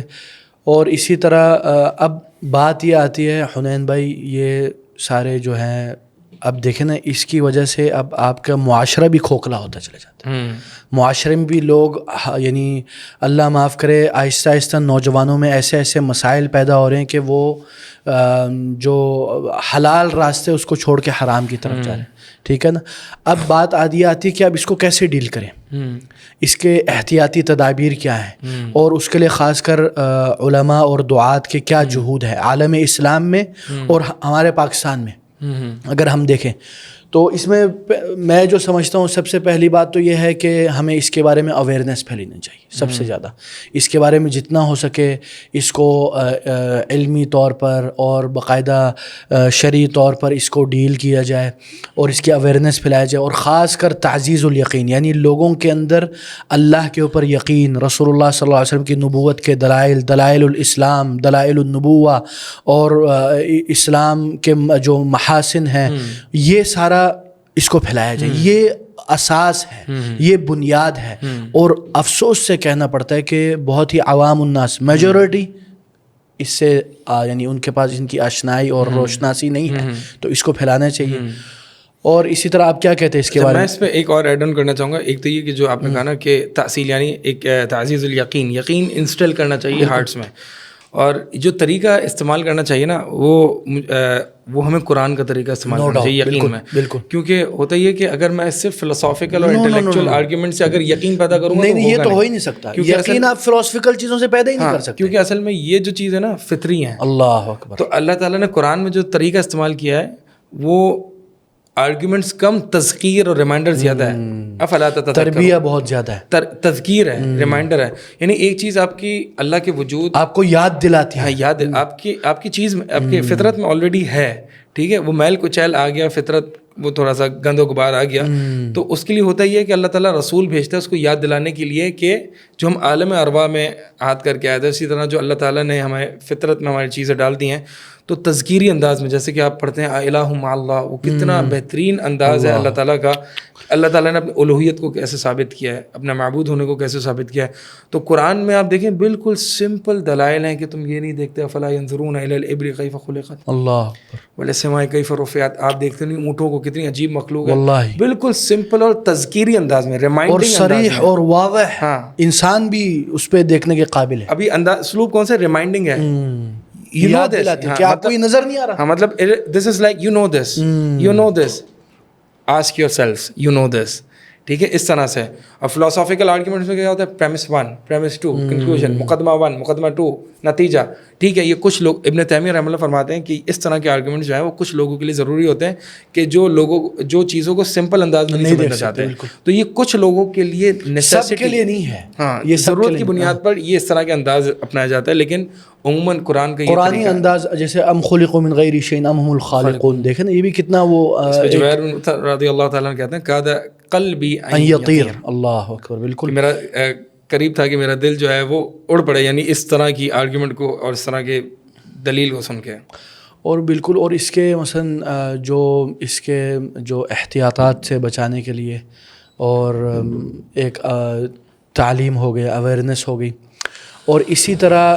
اور اسی طرح اب بات یہ آتی ہے حنین بھائی, یہ سارے جو ہیں اب دیکھیں نا اس کی وجہ سے اب آپ کا معاشرہ بھی کھوکھلا ہوتا چلا جاتا ہے. معاشرے میں بھی لوگ یعنی اللہ معاف کرے آہستہ آہستہ نوجوانوں میں ایسے ایسے مسائل پیدا ہو رہے ہیں کہ وہ جو حلال راستے اس کو چھوڑ کے حرام کی طرف جا رہے ہیں. ٹھیک ہے نا. اب بات آتی ہے کہ اب اس کو کیسے ڈیل کریں, اس کے احتیاطی تدابیر کیا ہیں, اور اس کے لیے خاص کر علماء اور دعات کے کیا جہود ہے عالم اسلام میں اور ہمارے پاکستان میں. اگر ہم دیکھیں تو اس میں جو سمجھتا ہوں سب سے پہلی بات تو یہ ہے کہ ہمیں اس کے بارے میں اویئرنیس پھیلانی چاہیے سب سے زیادہ. اس کے بارے میں جتنا ہو سکے اس کو علمی طور پر اور باقاعدہ شرعی طور پر اس کو ڈیل کیا جائے اور اس کی اویئرنیس پھیلایا جائے, اور خاص کر تعزیز الیقین, یعنی لوگوں کے اندر اللہ کے اوپر یقین, رسول اللہ صلی اللہ علیہ وسلم کی نبوت کے دلائل, دلائل الاسلام, دلائل النبوہ, اور اسلام کے جو محاسن ہیں, یہ سارا اس کو پھیلایا جائے. یہ اساس ہے, یہ بنیاد ہے. اور افسوس سے کہنا پڑتا ہے کہ بہت ہی عوام الناس میجورٹی اس سے یعنی ان کے پاس ان کی آشنائی اور روشناسی نہیں ہے, تو اس کو پھیلانا چاہیے. اور اسی طرح آپ کیا کہتے ہیں اس کے بارے میں؟ میں اس پہ ایک اور ایڈ آن کرنا چاہوں گا. ایک تو یہ کہ جو آپ نے کہا نا کہ تحصیل یعنی ایک تعزیز الیقین, یقین انسٹل کرنا چاہیے ہارٹس میں, اور جو طریقہ استعمال کرنا چاہیے نا وہ ہمیں قرآن کا طریقہ استعمال کرنا چاہیے یقین میں. بالکل. کیونکہ ہوتا یہ کہ اگر میں اس سے فلسافیکل اور انٹلیکچوئل آرگیومنٹ سے اگر یقین پیدا کروں گا, نہیں, یہ تو ہو ہی نہیں سکتا. یقین آپ فلسافیکل چیزوں سے پیدا ہی نہیں کر سکتے, کیونکہ اصل میں یہ جو چیز ہے نا فطری ہیں. اللہ اکبر. تو اللہ تعالیٰ نے قرآن میں جو طریقہ استعمال کیا ہے وہ آرگیومنٹس کم, تذکیر اور ریمائنڈر زیادہ ہے. افلا تتذکرون, تربیہ بہت زیادہ ہے, تذکیر ہے, ریمائنڈر ہے. یعنی ایک چیز آپ کی اللہ کے وجود آپ کو یاد دلاتی ہے. یاد آپ کی چیز میں, آپ کی فطرت میں آلریڈی ہے. ٹھیک ہے, وہ میل کچیل آ گیا, فطرت وہ تھوڑا سا گند و غبار آ گیا, تو اس کے لیے ہوتا ہی ہے کہ اللہ تعالیٰ رسول بھیجتا ہے اس کو یاد دلانے کے لیے کہ جو ہم عالم ارواح میں ہاتھ کر کے آئے تھے, اسی طرح جو اللہ تعالیٰ نے ہمیں فطرت میں ہماری چیزیں ڈال دی ہیں, تو تذکیری انداز میں جیسے کہ آپ پڑھتے ہیں الہ مع اللہ, وہ کتنا بہترین انداز ہے اللہ تعالیٰ کا. اللہ تعالیٰ نے اپنی الوہیت کو کیسے ثابت کیا ہے, اپنا معبود ہونے کو کیسے ثابت کیا ہے. تو قرآن میں آپ دیکھیں بالکل سمپل دلائل ہیں کہ تم یہ نہیں دیکھتے افلا ینظرون الی الابل کیف خلقت, اللہ والسماء کیف رفعت, آپ دیکھتے نہیں اونٹوں کو کتنی عجیب مخلوق ہے. واللہ بالکل سمپل اور تذکیری انداز میں, اور صریح اور واضح, ہاں, انسان بھی اس پہ دیکھنے کے قابل ہے. ابھی اسلوب کون سا ریمائنڈنگ ہے, یاد دلاتی ہے کہ آپ کو یہ نظر نہیں آ رہا. ہاں, مطلب this is like you know this, ask yourself, you know this. ٹھیک ہے, اس طرح سے. اور فلاسافیکل آرگیومنٹس میں کیا ہوتا ہے, پریمس 1, پریمس 2, کنکلوژن, مقدمہ 1, مقدمہ 2, نتیجہ. ٹھیک ہے, یہ کچھ لوگ ابن تیمیہ رحمہ اللہ فرماتے ہیں کہ اس طرح کے آرگیومنٹ جو ہیں وہ کچھ لوگوں کے لیے ضروری ہوتے ہیں کہ جو چیزوں کو سمپل انداز میں نہیں سمجھنا چاہتے ہیں. تو یہ کچھ لوگوں کے لیے سب کے لیے نہیں ہے. ہاں, یہ ضرورت کی بنیاد پر یہ اس طرح کے انداز اپنایا جاتا ہے. لیکن عموماً قرآنی انداز جیسے ام خلقوا من غیر شیء ام هم الخالقون, دیکھیں نا یہ بھی کتنا وہ زبیر رضی اللہ تعالیٰ کہتے ہیں کاد قلبی ان یطیر. اللہ اکبر. بالکل, میرا قریب تھا کہ میرا دل جو ہے وہ اڑ پڑے, یعنی اس طرح کی آرگیومنٹ کو اور اس طرح کے دلیل کو سن کے. اور بالکل, اور اس کے مثلا اس کے جو احتیاطات سے بچانے کے لیے اور ایک تعلیم ہو گیا, اویئرنیس ہو گئی. اور اسی طرح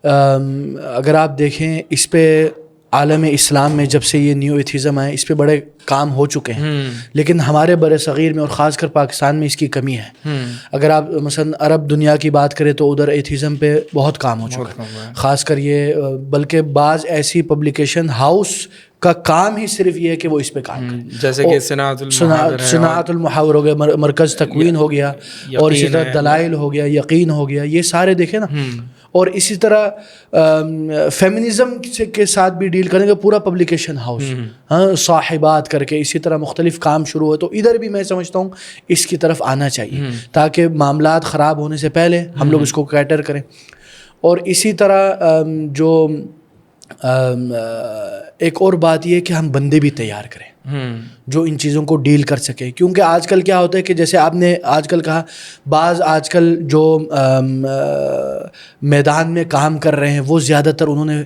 اگر آپ دیکھیں اس پہ عالم اسلام میں جب سے یہ نیو ایتھیزم آئے اس پہ بڑے کام ہو چکے ہیں, لیکن ہمارے بر صغیر میں اور خاص کر پاکستان میں اس کی کمی ہے. اگر آپ مثلا عرب دنیا کی بات کریں تو ادھر ایتھیزم پہ بہت کام ہو چکا ہے, خاص کر یہ, بلکہ بعض ایسی پبلیکیشن ہاؤس کا کام ہی صرف یہ ہے کہ وہ اس پہ کام کریں, جیسے کہ صناعت المحاور ہو گیا, مرکز تکوین ہو گیا, اور اسی طرح دلائل ہو گیا, یقین ہو گیا, یہ سارے دیکھیں نا. اور اسی طرح فیمنزم کے ساتھ بھی ڈیل کرنے کا پورا پبلیکیشن ہاؤس, ہاں, صاحبات کر کے اسی طرح مختلف کام شروع ہوئے. تو ادھر بھی میں سمجھتا ہوں اس کی طرف آنا چاہیے تاکہ معاملات خراب ہونے سے پہلے ہم لوگ اس کو کیٹر کریں. اور اسی طرح جو ایک اور بات یہ ہے کہ ہم بندے بھی تیار کریں جو ان چیزوں کو ڈیل کر سکے. کیونکہ آج کل کیا ہوتا ہے کہ جیسے آپ نے آج کل کہا, بعض آج کل جو میدان میں کام کر رہے ہیں وہ زیادہ تر انہوں نے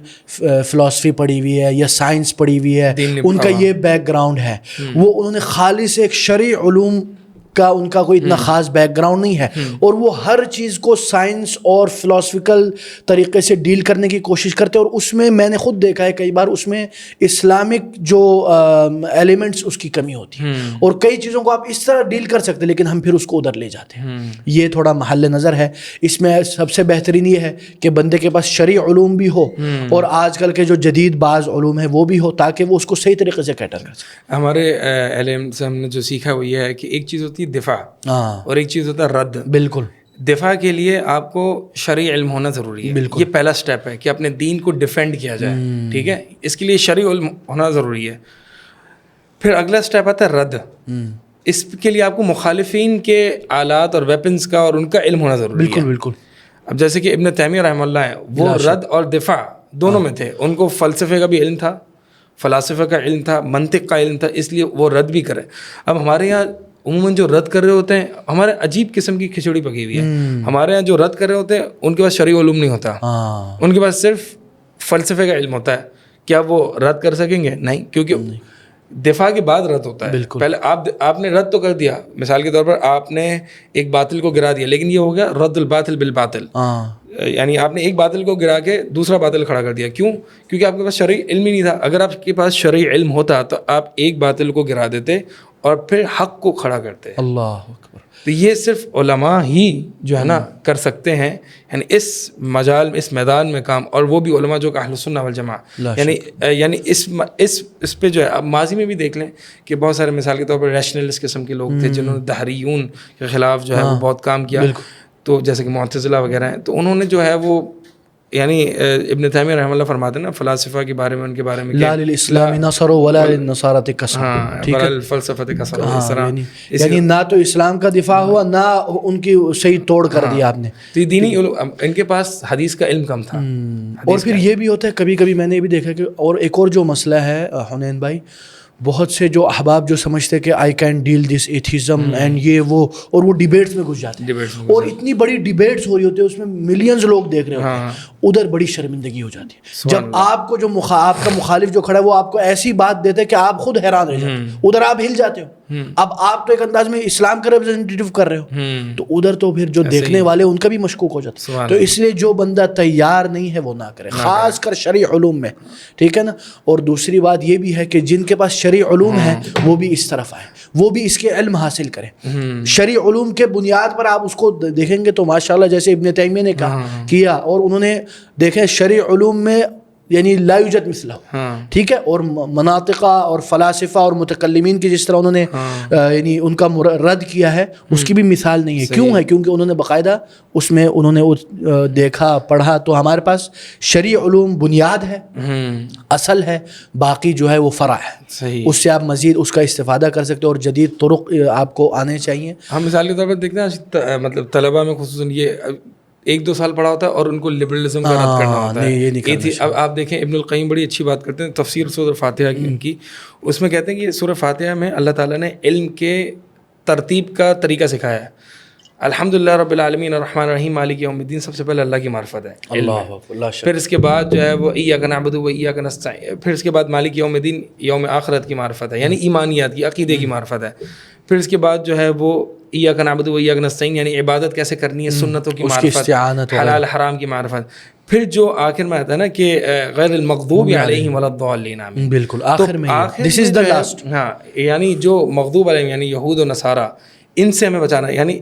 فلسفی پڑھی ہوئی ہے یا سائنس پڑھی ہوئی ہے, ان کا یہ بیک گراؤنڈ ہے. وہ انہوں نے خالص ایک شرعی علوم کا ان کا کوئی اتنا خاص بیک گراؤنڈ نہیں ہے, اور وہ ہر چیز کو سائنس اور فلسفیکل طریقے سے ڈیل کرنے کی کوشش کرتے ہیں. اور اس میں میں نے خود دیکھا ہے کئی بار اس میں اسلامک جو ایلیمنٹس اس کی کمی ہوتی ہے, اور کئی چیزوں کو آپ اس طرح ڈیل کر سکتے لیکن ہم پھر اس کو ادھر لے جاتے ہیں. یہ تھوڑا محل نظر ہے. اس میں سب سے بہترین یہ ہے کہ بندے کے پاس شرعی علوم بھی ہو اور آج کل کے جو جدید بعض علوم ہیں وہ بھی ہو, تاکہ وہ اس کو صحیح طریقے سے کیٹر کر سکے. ہمارے علم سے ہم نے جو سیکھا وہ یہ ہے کہ ایک چیز ہوتی ہے دفاع اور ایک چیز ہوتا ہے رد. بالکل, دفاع کے لیے آپ کو شرعی علم ہونا ضروری ہے. یہ پہلا سٹیپ ہے کہ اپنے دین کو ڈیفینڈ کیا جائے. ٹھیک ہے, اس کے لیے شرعی علم ہونا ضروری ہے. پھر اگلا سٹیپ آتا ہے رد. اس کے لیے آپ کو مخالفین کے آلات اور ویپنز کا اور ان کا علم ہونا ضروری ہے. بالکل بالکل. اب جیسے کہ ابن تیمیہ رحمہ اللہ ہے, وہ رد اور دفاع دونوں میں تھے. ان کو فلسفے کا بھی علم تھا, فلاسفہ کا علم تھا, منطق کا علم تھا, اس لیے وہ رد بھی کرے. اب ہمارے یہاں عموماً جو رد کر رہے ہوتے ہیں, ہمارے عجیب قسم کی کھچڑی پکی ہوئی ہے. ہمارے یہاں جو رد کر رہے ہوتے ہیں ان کے پاس شرعی علوم نہیں ہوتا, ان کے پاس صرف فلسفے کا علم ہوتا ہے. کیا وہ رد کر سکیں گے؟ نہیں, کیونکہ دفاع کے بعد رد ہوتا ہے. پہلے آپ نے رد تو کر دیا, مثال کے طور پر آپ نے ایک باطل کو گرا دیا, لیکن یہ ہو گیا رد الباطل بالباطل, یعنی آپ نے ایک باطل کو گرا کے دوسرا باطل کھڑا کر دیا. کیوں؟ کیونکہ آپ کے پاس شرعی علم ہی نہیں تھا. اگر آپ کے پاس شرعی علم ہوتا تو آپ ایک باطل کو گرا دیتے اور پھر حق کو کھڑا کرتے. اللہ اکبر. تو یہ صرف علماء ہی جو ہے نا کر سکتے ہیں, یعنی اس مجال میں, اس میدان میں کام, اور وہ بھی علماء جو کہ اہل السنہ والجماعہ. یعنی اس پہ جو ہے, اب ماضی میں بھی دیکھ لیں کہ بہت سارے مثال کے طور پر ریشنلسٹ قسم کے لوگ تھے جنہوں نے دہریون کے خلاف جو ہے وہ بہت کام کیا, تو جیسے کہ معتزلہ وغیرہ ہیں, تو انہوں نے جو ہے وہ, یعنی ابن تیمیہ رحمہ اللہ فرماتے ہیں نا فلاسفہ کے بارے میں, ان کے بارے میں لا للاسلام نصر ولا للنصارى کسر, ٹھیک ہے, الفلسفہ کسر, اس طرح یعنی نہ تو اسلام کا دفاع ہوا نہ ان کی صحیح توڑ کر دیا آپ نے. تو دینی ان کے پاس حدیث کا علم کم تھا. اور پھر یہ بھی ہوتا ہے کبھی کبھی, میں نے بھی دیکھا کہ اور ایک اور جو مسئلہ ہے حنین بھائی, بہت سے جو احباب جو سمجھتے ہیں کہ I can deal this atheism and یہ وہ, اور وہ ڈیبیٹس میں گھس جاتے ہیں, اور اتنی بڑی ڈیبیٹس ہو رہی ہوتی ہے, اس میں ملینز لوگ دیکھ رہے ہوتے ہیں, ادھر بڑی شرمندگی ہو جاتی ہے. جب آپ کو جو آپ کا مخالف جو کھڑا ہے وہ آپ کو ایسی بات دیتے ہیں کہ آپ خود حیران رہ جاتے ہیں, ادھر آپ ہل جاتے ہو. اب آپ تو ایک انداز میں اسلام کا ریپرزینٹیو کر رہے ہو, تو ادھر تو پھر جو دیکھنے والے ان کا بھی مشکوک ہو جاتا ہے. تو اس لیے جو بندہ تیار نہیں ہے وہ نہ کرے, خاص کر شرعی علوم میں, ٹھیک ہے نا. اور دوسری بات یہ بھی ہے کہ جن کے پاس شرعی علوم ہے وہ بھی اس طرف آئے, وہ بھی اس کے علم حاصل کریں. شرعی علوم کے بنیاد پر آپ اس کو دیکھیں گے تو ماشاءاللہ جیسے ابن تیمیہ نے کیا, اور انہوں نے دیکھیں شرعی علوم میں یعنی لا یوجد مثلہ, ٹھیک ہے. اور مناطقہ اور فلاسفہ اور متکلمین کی جس طرح انہوں نے یعنی ان کا رد کیا ہے, اس کی بھی مثال نہیں ہے. کیوں ہے؟ کیونکہ انہوں نے باقاعدہ اس میں انہوں نے دیکھا, پڑھا. تو ہمارے پاس شرعی علوم بنیاد ہے, اصل ہے, باقی جو ہے وہ فرع ہے. اس سے آپ مزید اس کا استفادہ کر سکتے ہو, اور جدید طرق آپ کو آنے چاہیے. ہم مثال کے طور پر دیکھتے ہیں مطلب طلباء میں خصوصاً یہ 1-2 سال پڑھا ہوتا ہے اور ان کو لبرلزم کا رد کرنا ہوتا ہے. اب آپ دیکھیں ابن القیم بڑی اچھی بات کرتے ہیں, تفسیر سورہ فاتحہ کی ان کی, اس میں کہتے ہیں کہ سورہ فاتحہ میں اللہ تعالیٰ نے علم کے ترتیب کا طریقہ سکھایا ہے. الحمدللہ رب العالمین الرحمن الرحیم مالک یوم الدین, سب سے پہلے اللہ کی معرفت ہے, پھر اس کے بعد جو ہے وہ ایاک نعبد و ایاک نستعین, پھر اس کے بعد مالک یوم الدین یوم آخرت کی معرفت ہے, یعنی ایمانیات کی, عقیدے کی معرفت ہے. پھر اس کے بعد جو ہے وہ ایاک نعبد و ایاک نستعین, یعنی عبادت کیسے کرنی ہے, سنتوں کی معرفت, حلال حرام کی معرفت. پھر جو آخر میں آتا ہے نا کہ غیر المغضوب علیہم ولا الضالین, بالکل آخر میں دس از دی لاسٹ, ہاں, یعنی جو مغضوب علیہم یعنی یہود و نصارہ, ان سے ہمیں بچانا. یعنی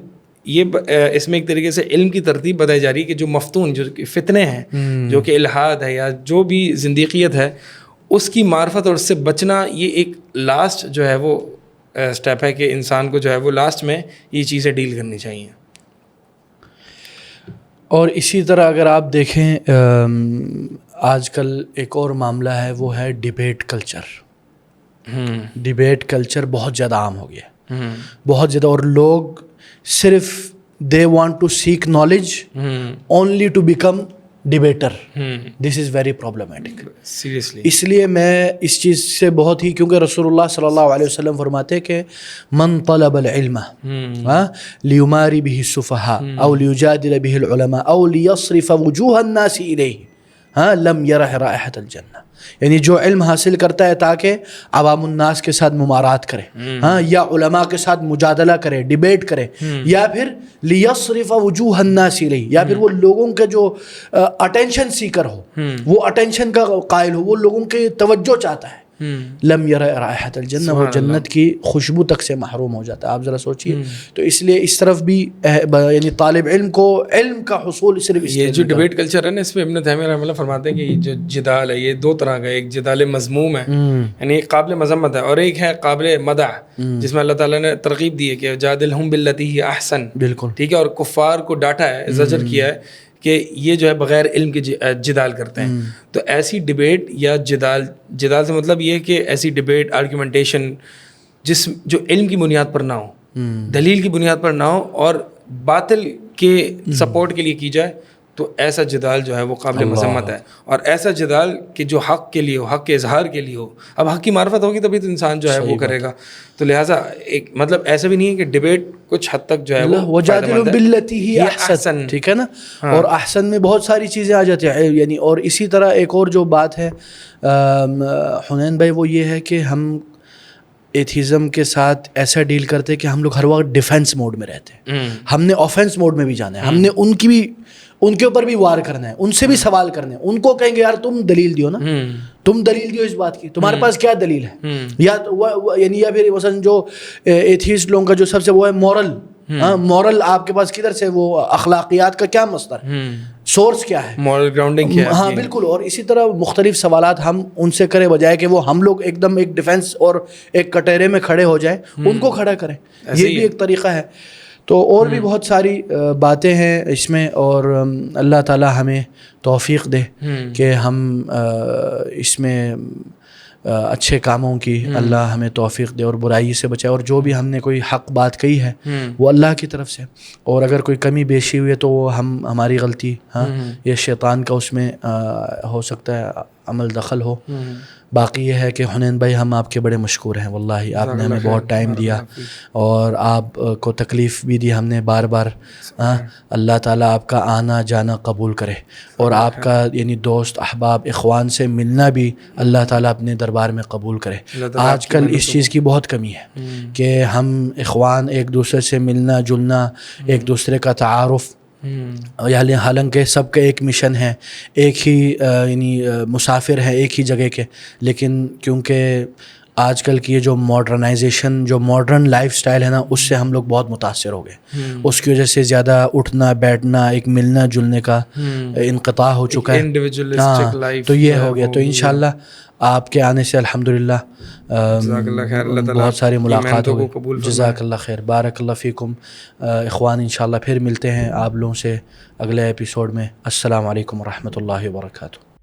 یہ اس میں ایک طریقے سے علم کی ترتیب بتائی جا رہی ہے کہ جو مفتون, جو فتنے ہیں, جو کہ الحاد ہے یا جو بھی زندیقیت ہے, اس کی معرفت اور اس سے بچنا, یہ ایک لاسٹ جو ہے وہ اسٹیپ ہے کہ انسان کو جو ہے وہ لاسٹ میں یہ چیزیں ڈیل کرنی چاہیے. اور اسی طرح اگر آپ دیکھیں آج کل ایک اور معاملہ ہے, وہ ہے ڈیبیٹ کلچر. ڈیبیٹ کلچر بہت زیادہ عام ہو گیا, بہت زیادہ, اور لوگ صرف they want to seek knowledge only to become debater. This is very problematic seriously. اس لیے میں اس چیز سے بہت ہی, کیونکہ رسول اللہ صلی اللہ علیہ وسلم فرماتے ہیں کہ من طلب العلم لیماری به السفهاء او لیجادل به العلماء او لیصرف وجوه الناس الیہ لم یرہ رائحۃ الجنہ. یعنی جو علم حاصل کرتا ہے تاکہ عوام الناس کے ساتھ ممارات کرے, یا علماء کے ساتھ مجادلہ کرے, ڈیبیٹ کرے, یا پھر لیصرف وجوہ الناس الیہ, یا پھر وہ لوگوں کے جو اٹینشن سیکر ہو, وہ اٹینشن کا قائل ہو, وہ لوگوں کی توجہ چاہتا ہے, لم یرى رائحۃ الجنہ, وہ جنت کی خوشبو تک سے محروم ہو جاتا ہے. آپ ذرا سوچئے. تو اس لیے اس طرف بھی یعنی طالب علم کو علم کا حصول صرف اس, یہ جو ڈیبیٹ کلچر ہے نا, اس میں ابن تیمیہ رحمہ اللہ فرماتے ہیں کہ یہ جو جدال ہے یہ 2 طرح کا, ایک جدال مذموم ہے, یعنی ایک قابل مذمت ہے, اور ایک ہے قابل مدح, جس میں اللہ تعالیٰ نے ترغیب دی ہے کہ جادلہم باللتی ہی احسن. بالکل ٹھیک ہے, اور کفار کو ڈانٹا ہے, زجر کیا ہے کہ یہ جو ہے بغیر علم کے جدال کرتے ہیں. تو ایسی ڈیبیٹ یا جدال سے مطلب یہ ہے کہ ایسی ڈیبیٹ, آرگیومنٹیشن جو علم کی بنیاد پر نہ ہو, دلیل کی بنیاد پر نہ ہو, اور باطل کے سپورٹ کے لیے کی جائے, تو ایسا جدال جو ہے وہ قابل مذمت ہے. اور ایسا جدال کہ جو حق کے لیے ہو, حق کے اظہار کے لیے ہو. اب حق کی معرفت ہوگی تبھی تو انسان جو ہے وہ کرے گا. تو لہٰذا ایک مطلب ایسا بھی نہیں ہے کہ ڈیبیٹ کچھ حد تک جو ہے وہ وجادلوا باللتی ہی احسن, ٹھیک ہے نا. اور احسن میں بہت ساری چیزیں آ جاتی ہیں, یعنی. اور اسی طرح ایک اور جو بات ہے حنین بھائی, وہ یہ ہے کہ ہم ایتھیزم کے ساتھ ایسا ڈیل کرتے ہیں کہ ہم لوگ ہر وقت ڈیفینس موڈ میں رہتے ہیں. ہم نے آفینس موڈ میں بھی جانا ہے, ہم نے ان کے اوپر بھی وار کرنا ہے, ان سے بھی سوال کرنے ہیں, ان کو کہیں گے یار تم دلیل دیو نا, تم دلیل دیو اس بات کی, تمہارے پاس کیا دلیل ہے. یا پھر مثلاً جو ایتھیسٹ لوگوں کا جو سب سے وہ ہے مورل, آپ کے پاس کدھر سے وہ اخلاقیات کا کیا مصدر ہے, سورس کیا ہے, مورل گراؤنڈنگ کیا ہے. ہاں بالکل. اور اسی طرح مختلف سوالات ہم ان سے کرے بجائے کہ وہ ہم لوگ ایک دم ایک ڈیفینس اور ایک کٹہرے میں کھڑے ہو جائیں, ان کو کھڑا کریں. یہ بھی ایک طریقہ ہے. تو اور بھی بہت ساری باتیں ہیں اس میں, اور اللہ تعالی ہمیں توفیق دے کہ ہم اس میں اچھے کاموں کی اللہ ہمیں توفیق دے اور برائی سے بچائے. اور جو بھی ہم نے کوئی حق بات کہی ہے وہ اللہ کی طرف سے, اور اگر کوئی کمی بیشی ہوئی ہے تو وہ ہماری غلطی, ہاں یہ شیطان کا اس میں ہو سکتا ہے عمل دخل ہو. باقی یہ ہے کہ حنین بھائی ہم آپ کے بڑے مشکور ہیں واللہ, آپ نے ہمیں بہت ٹائم دیا اور آپ کو تکلیف بھی دی ہم نے بار بار. اللہ تعالیٰ آپ کا آنا جانا قبول کرے, اور آپ کا یعنی دوست احباب اخوان سے ملنا بھی اللہ تعالیٰ اپنے دربار میں قبول کرے. آج کل اس چیز کی بہت کمی ہے کہ ہم اخوان ایک دوسرے سے ملنا جلنا, ایک دوسرے کا تعارف, حالانکہ سب کا ایک مشن ہے, ایک ہی یعنی مسافر ہیں ایک ہی جگہ کے, لیکن کیونکہ آج کل کی یہ جو ماڈرنائزیشن, جو ماڈرن لائف سٹائل ہے نا, اس سے ہم لوگ بہت متاثر ہو گئے. اس کی وجہ سے زیادہ اٹھنا بیٹھنا, ایک ملنا جلنے کا انقطاع ہو چکا ہے. ہاں تو یہ ہو گیا. تو انشاءاللہ آپ کے آنے سے الحمدللہ بہت ساری ملاقات ہوئی. جزاک اللہ خیر, بارک اللہ فیکم اخوان. انشاءاللہ پھر ملتے ہیں آپ لوگوں سے اگلے ایپیسوڈ میں. السلام علیکم ورحمۃ اللہ وبرکاتہ.